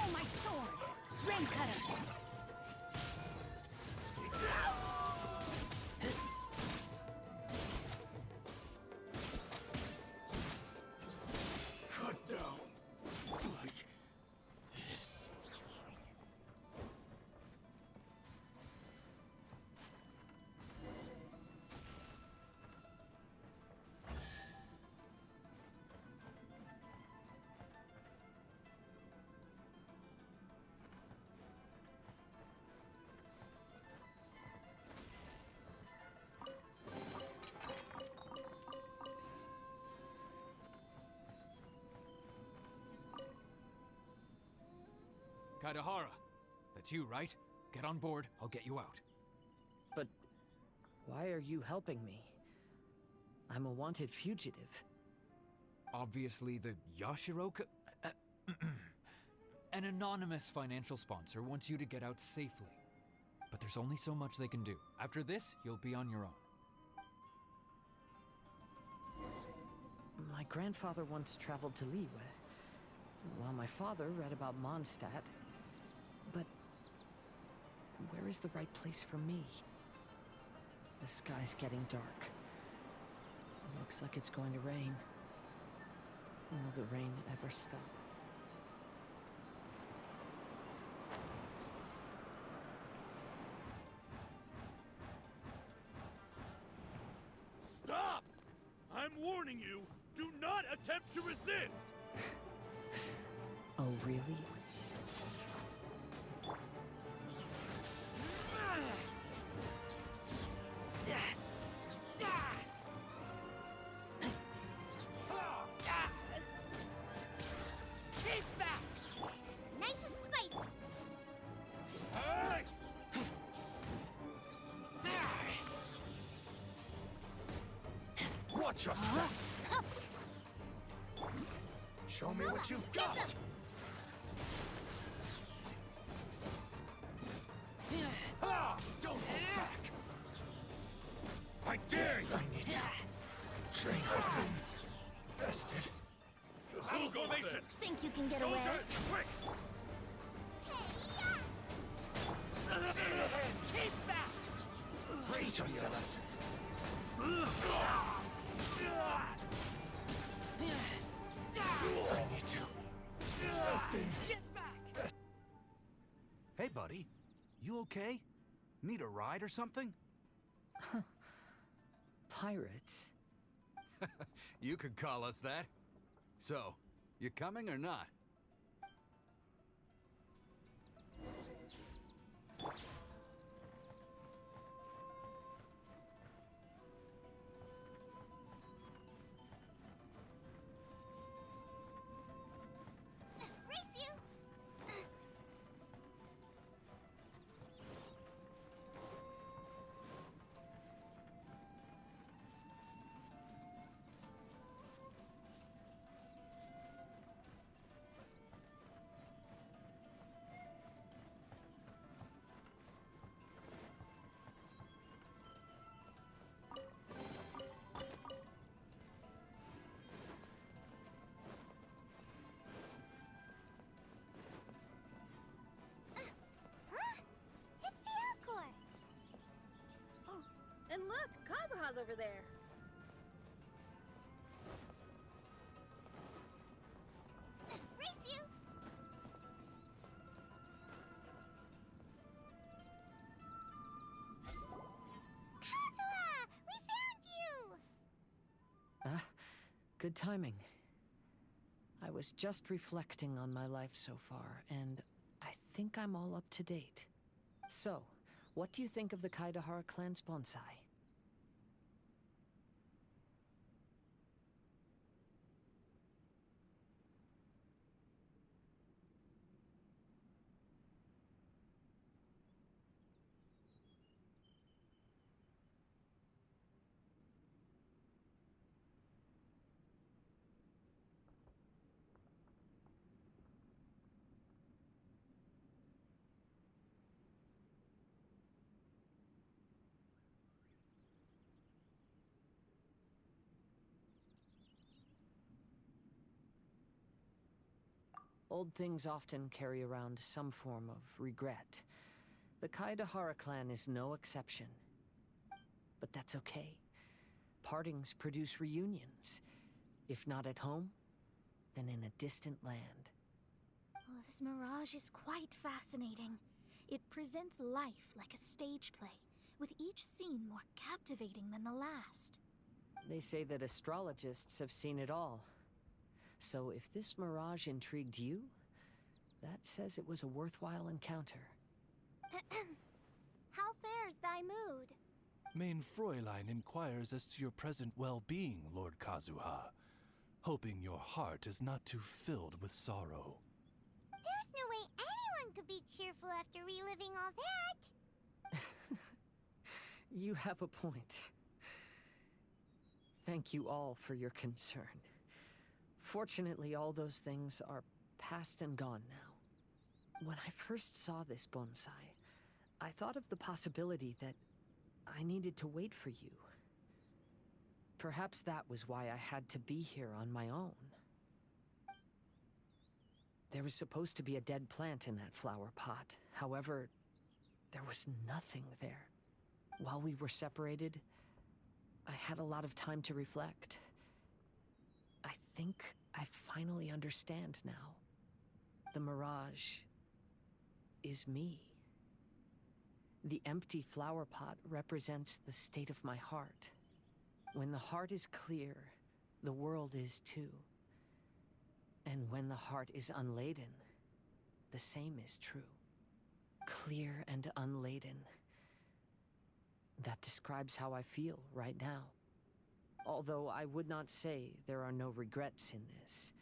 Oh, my sword! Rain cutter! Cut down. Like this. Kaidahara, that's you, right? Get on board, I'll get you out. But why are you helping me? I'm a wanted fugitive. Obviously the Yashiroka... An anonymous financial sponsor wants you to get out safely. But there's only so much they can do. After this, you'll be on your own. My grandfather once traveled to Liyue, while my father read about Mondstadt. But where is the right place for me? The sky's getting dark. It looks like it's going to rain. Will the rain ever stop? Stop! I'm warning you, do not attempt to resist! Oh, really? Keep back! Nice and spicy! Watch your step. Show me what you've got. Don't hold back. I dare you. I need to train harder. Bested. I'll go Mason! Think you can get away? Soldiers, quick! Keep back. Brace yourselves. I need to. Get back! Hey, buddy. You okay? Need a ride or something? Pirates? You could call us that. So, you coming or not? Race you! It's the Alcor! Oh, and look, Kazuha's over there. Race you! Kazuha! We found you! Ah, good timing. I was just reflecting on my life so far, and I think I'm all up to date. So, what do you think of the Kaidahara clan's bonsai? Old things often carry around some form of regret. The Kaidahara clan is no exception. But that's okay. Partings produce reunions. If not at home, then in a distant land. Oh, this mirage is quite fascinating. It presents life like a stage play, with each scene more captivating than the last. They say that astrologists have seen it all. So if this mirage intrigued you, that says it was a worthwhile encounter. How fares thy mood? Main Fräulein inquires as to your present well-being, Lord Kazuha, hoping your heart is not too filled with sorrow. There's no way anyone could be cheerful after reliving all that. You have a point. Thank you all for your concern. Fortunately, all those things are past and gone now. When I first saw this bonsai, I thought of the possibility that I needed to wait for you. Perhaps that was why I had to be here on my own. There was supposed to be a dead plant in that flower pot. However, there was nothing there. While we were separated, I had a lot of time to reflect. I think I finally understand now. The mirage is me. The empty flower pot represents the state of my heart. When the heart is clear, the world is too. And when the heart is unladen, the same is true. Clear and unladen. That describes how I feel right now. Although I would not say there are no regrets in this.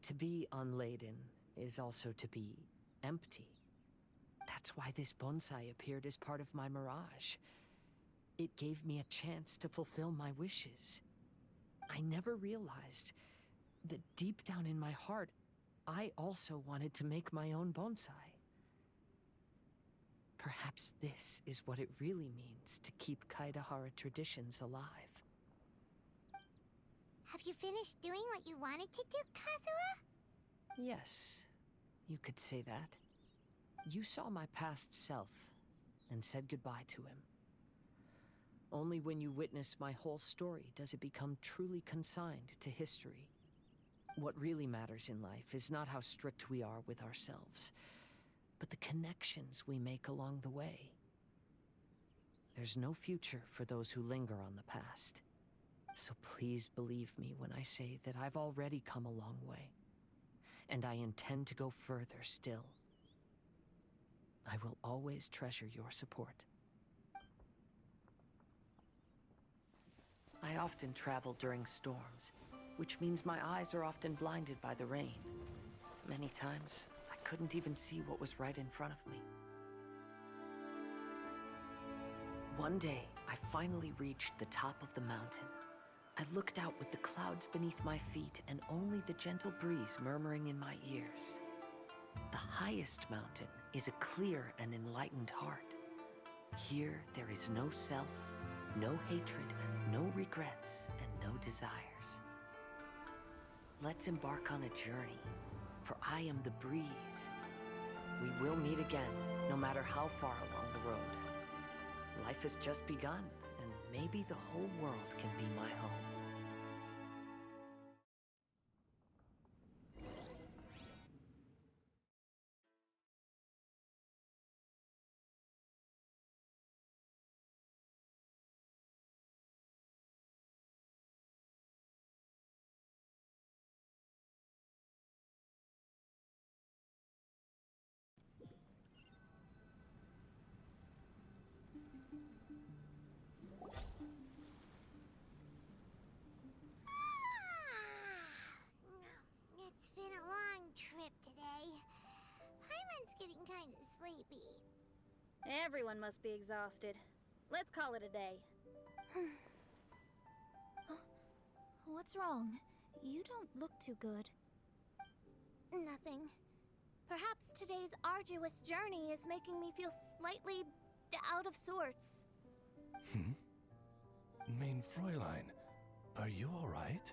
To be unladen is also to be empty. That's why this bonsai appeared as part of my mirage. It gave me a chance to fulfill my wishes. I never realized that deep down in my heart, I also wanted to make my own bonsai. Perhaps this is what it really means to keep Kaidahara traditions alive. Have you finished doing what you wanted to do, Kazuha? Yes, you could say that. You saw my past self and said goodbye to him. Only when you witness my whole story does it become truly consigned to history. What really matters in life is not how strict we are with ourselves, but the connections we make along the way. There's no future for those who linger on the past. So please believe me when I say that I've already come a long way, and I intend to go further still. I will always treasure your support. I often travel during storms, which means my eyes are often blinded by the rain. Many times, I couldn't even see what was right in front of me. One day, I finally reached the top of the mountain. I looked out with the clouds beneath my feet and only the gentle breeze murmuring in my ears. The highest mountain is a clear and enlightened heart. Here, there is no self, no hatred, no regrets, and no desires. Let's embark on a journey, for I am the breeze. We will meet again, no matter how far along the road. Life has just begun, and maybe the whole world can be my home. It's been a long trip today. Paimon's getting kind of sleepy. Everyone must be exhausted. Let's call it a day. What's wrong? You don't look too good. Nothing. Perhaps today's arduous journey is making me feel slightly out of sorts. Main Fräulein, are you all right?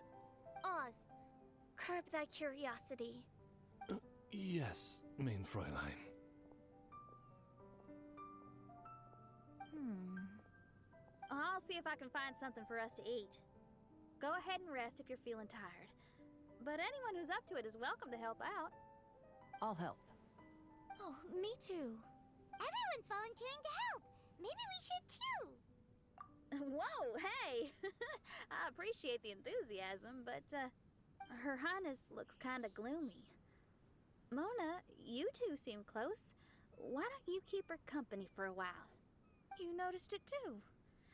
Oz, curb thy curiosity. Yes, main Fräulein. I'll see if I can find something for us to eat. Go ahead and rest if you're feeling tired. But anyone who's up to it is welcome to help out. I'll help. Oh, me too. Everyone's volunteering to help. Maybe we should too. Whoa, hey! I appreciate the enthusiasm, but, Her Highness looks kinda gloomy. Mona, you two seem close. Why don't you keep her company for a while? You noticed it too.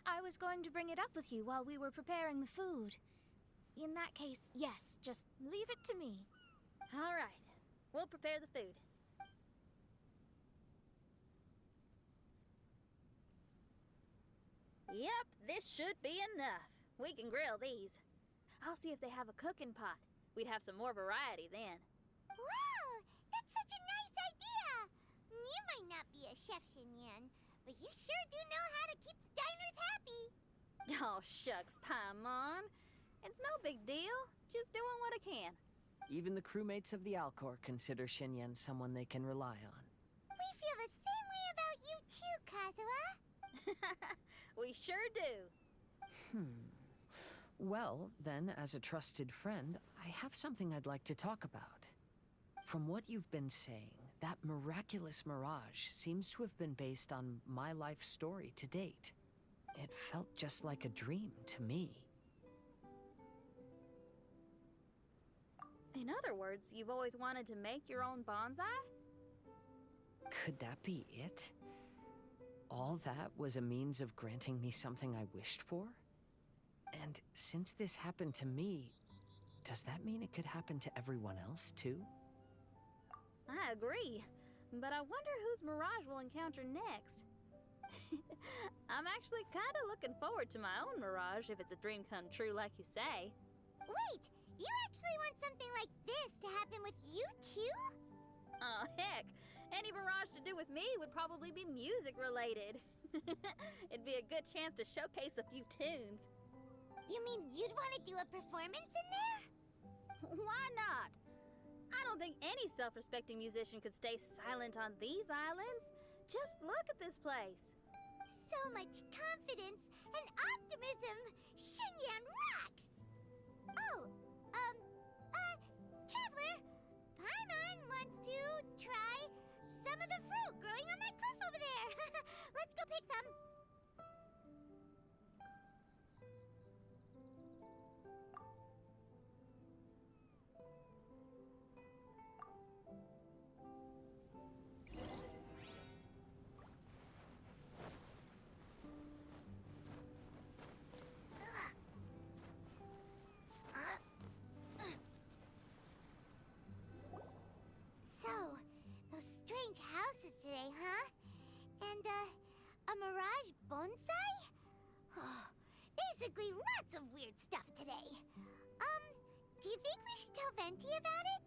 I was going to bring it up with you while we were preparing the food. In that case, yes, just leave it to me. All right, we'll prepare the food. Yep, this should be enough. We can grill these. I'll see if they have a cooking pot. We'd have some more variety then. Wow, that's such a nice idea. You might not be a chef, Xinyan, but you sure do know how to keep the diners happy. Oh, shucks, Paimon. It's no big deal. Just doing what I can. Even the crewmates of the Alcor consider Xinyan someone they can rely on. We feel the same way about you too, Kazuha. We sure do. Well, then, as a trusted friend, I have something I'd like to talk about. From what you've been saying, that miraculous mirage seems to have been based on my life story to date. It felt just like a dream to me. In other words, you've always wanted to make your own bonsai? Could that be it? All that was a means of granting me something I wished for? And since this happened to me, does that mean it could happen to everyone else too? I agree, but I wonder whose mirage we'll encounter next. I'm actually kind of looking forward to my own mirage if it's a dream come true like you say. Wait, you actually want something like this to happen with you too? Oh, heck. Any mirage to do with me would probably be music related. It'd be a good chance to showcase a few tunes. You mean you'd want to do a performance in there? Why not? I don't think any self-respecting musician could stay silent on these islands. Just look at this place. So much confidence and optimism. Xinyan rocks! Oh, Traveler, Paimon wants to try some of the fruit growing on that cliff over there. Let's go pick some. So, those strange houses today, huh? And, a mirage bonsai? Basically, lots of weird stuff today. Do you think we should tell Venti about it?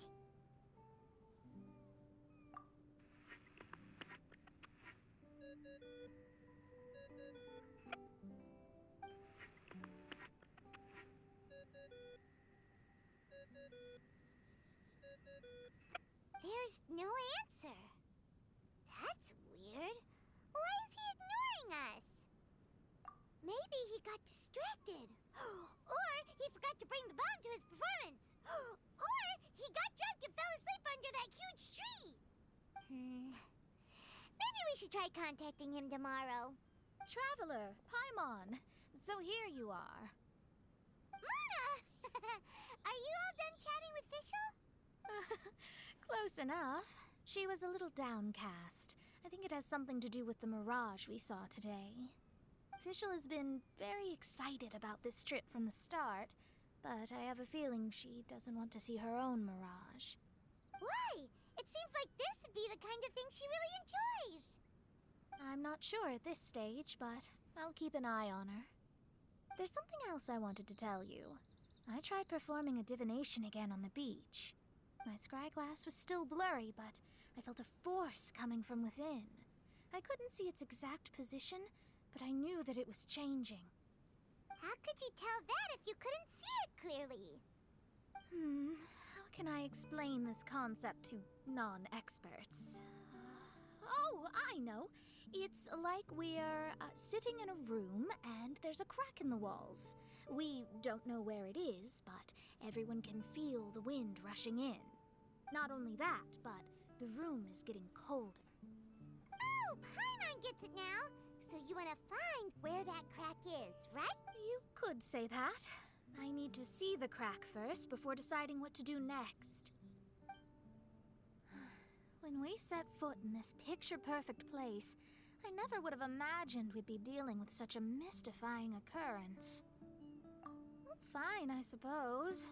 There's no answer. That's weird. Why is he ignoring us? Maybe he got distracted. Or he forgot to bring the bomb to his performance. Or he got drunk and fell asleep under that huge tree. Maybe we should try contacting him tomorrow. Traveler, Paimon, so here you are. Mona! Are you all done chatting with Fischl? Close enough. She was a little downcast. I think it has something to do with the mirage we saw today. Fischl has been very excited about this trip from the start, but I have a feeling she doesn't want to see her own mirage. Why? It seems like this would be the kind of thing she really enjoys. I'm not sure at this stage, but I'll keep an eye on her. There's something else I wanted to tell you. I tried performing a divination again on the beach. My scryglass was still blurry, but I felt a force coming from within. I couldn't see its exact position, but I knew that it was changing. How could you tell that if you couldn't see it clearly? How can I explain this concept to non-experts? Oh, I know. It's like we're sitting in a room and there's a crack in the walls. We don't know where it is, but everyone can feel the wind rushing in. Not only that, but the room is getting colder. Oh, Paimon gets it now. So you want to find where that crack is, right? You could say that. I need to see the crack first before deciding what to do next. When we set foot in this picture-perfect place, I never would have imagined we'd be dealing with such a mystifying occurrence. Well, fine, I suppose.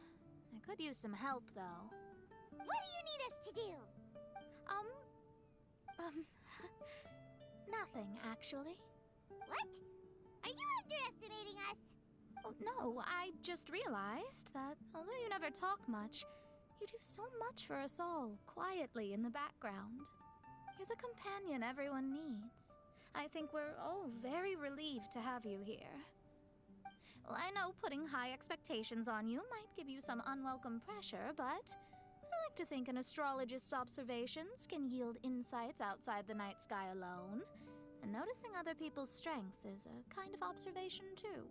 I could use some help, though. What do you need us to do? Nothing, actually. What? Are you underestimating us? Oh, no, I just realized that although you never talk much, you do so much for us all, quietly in the background. You're the companion everyone needs. I think we're all very relieved to have you here. Well, I know putting high expectations on you might give you some unwelcome pressure, but I like to think an astrologist's observations can yield insights outside the night sky alone. And noticing other people's strengths is a kind of observation, too.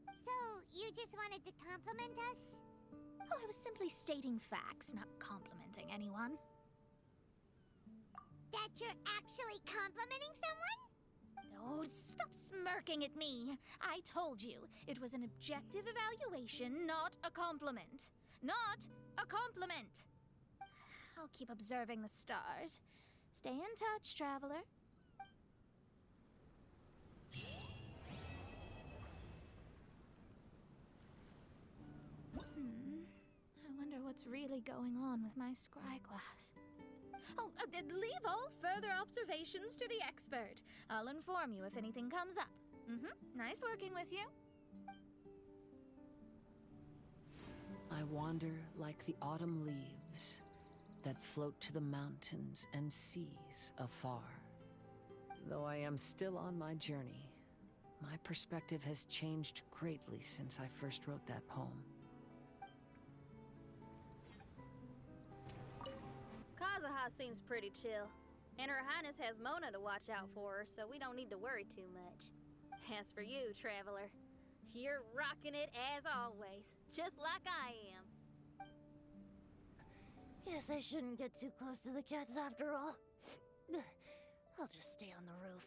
So, you just wanted to compliment us? Oh, I was simply stating facts, not complimenting anyone. That you're actually complimenting someone? No, stop smirking at me. I told you, it was an objective evaluation, not a compliment. Not a compliment! I'll keep observing the stars. Stay in touch, traveler. I wonder what's really going on with my scry glass. Oh, leave all further observations to the expert. I'll inform you if anything comes up. Nice working with you. I wander like the autumn leaves that float to the mountains and seas afar. Though I am still on my journey, my perspective has changed greatly since I first wrote that poem. Kazuha seems pretty chill. And Her Highness has Mona to watch out for her, so we don't need to worry too much. As for you, traveler, you're rocking it as always, just like I am. Guess I shouldn't get too close to the cats after all. I'll just stay on the roof.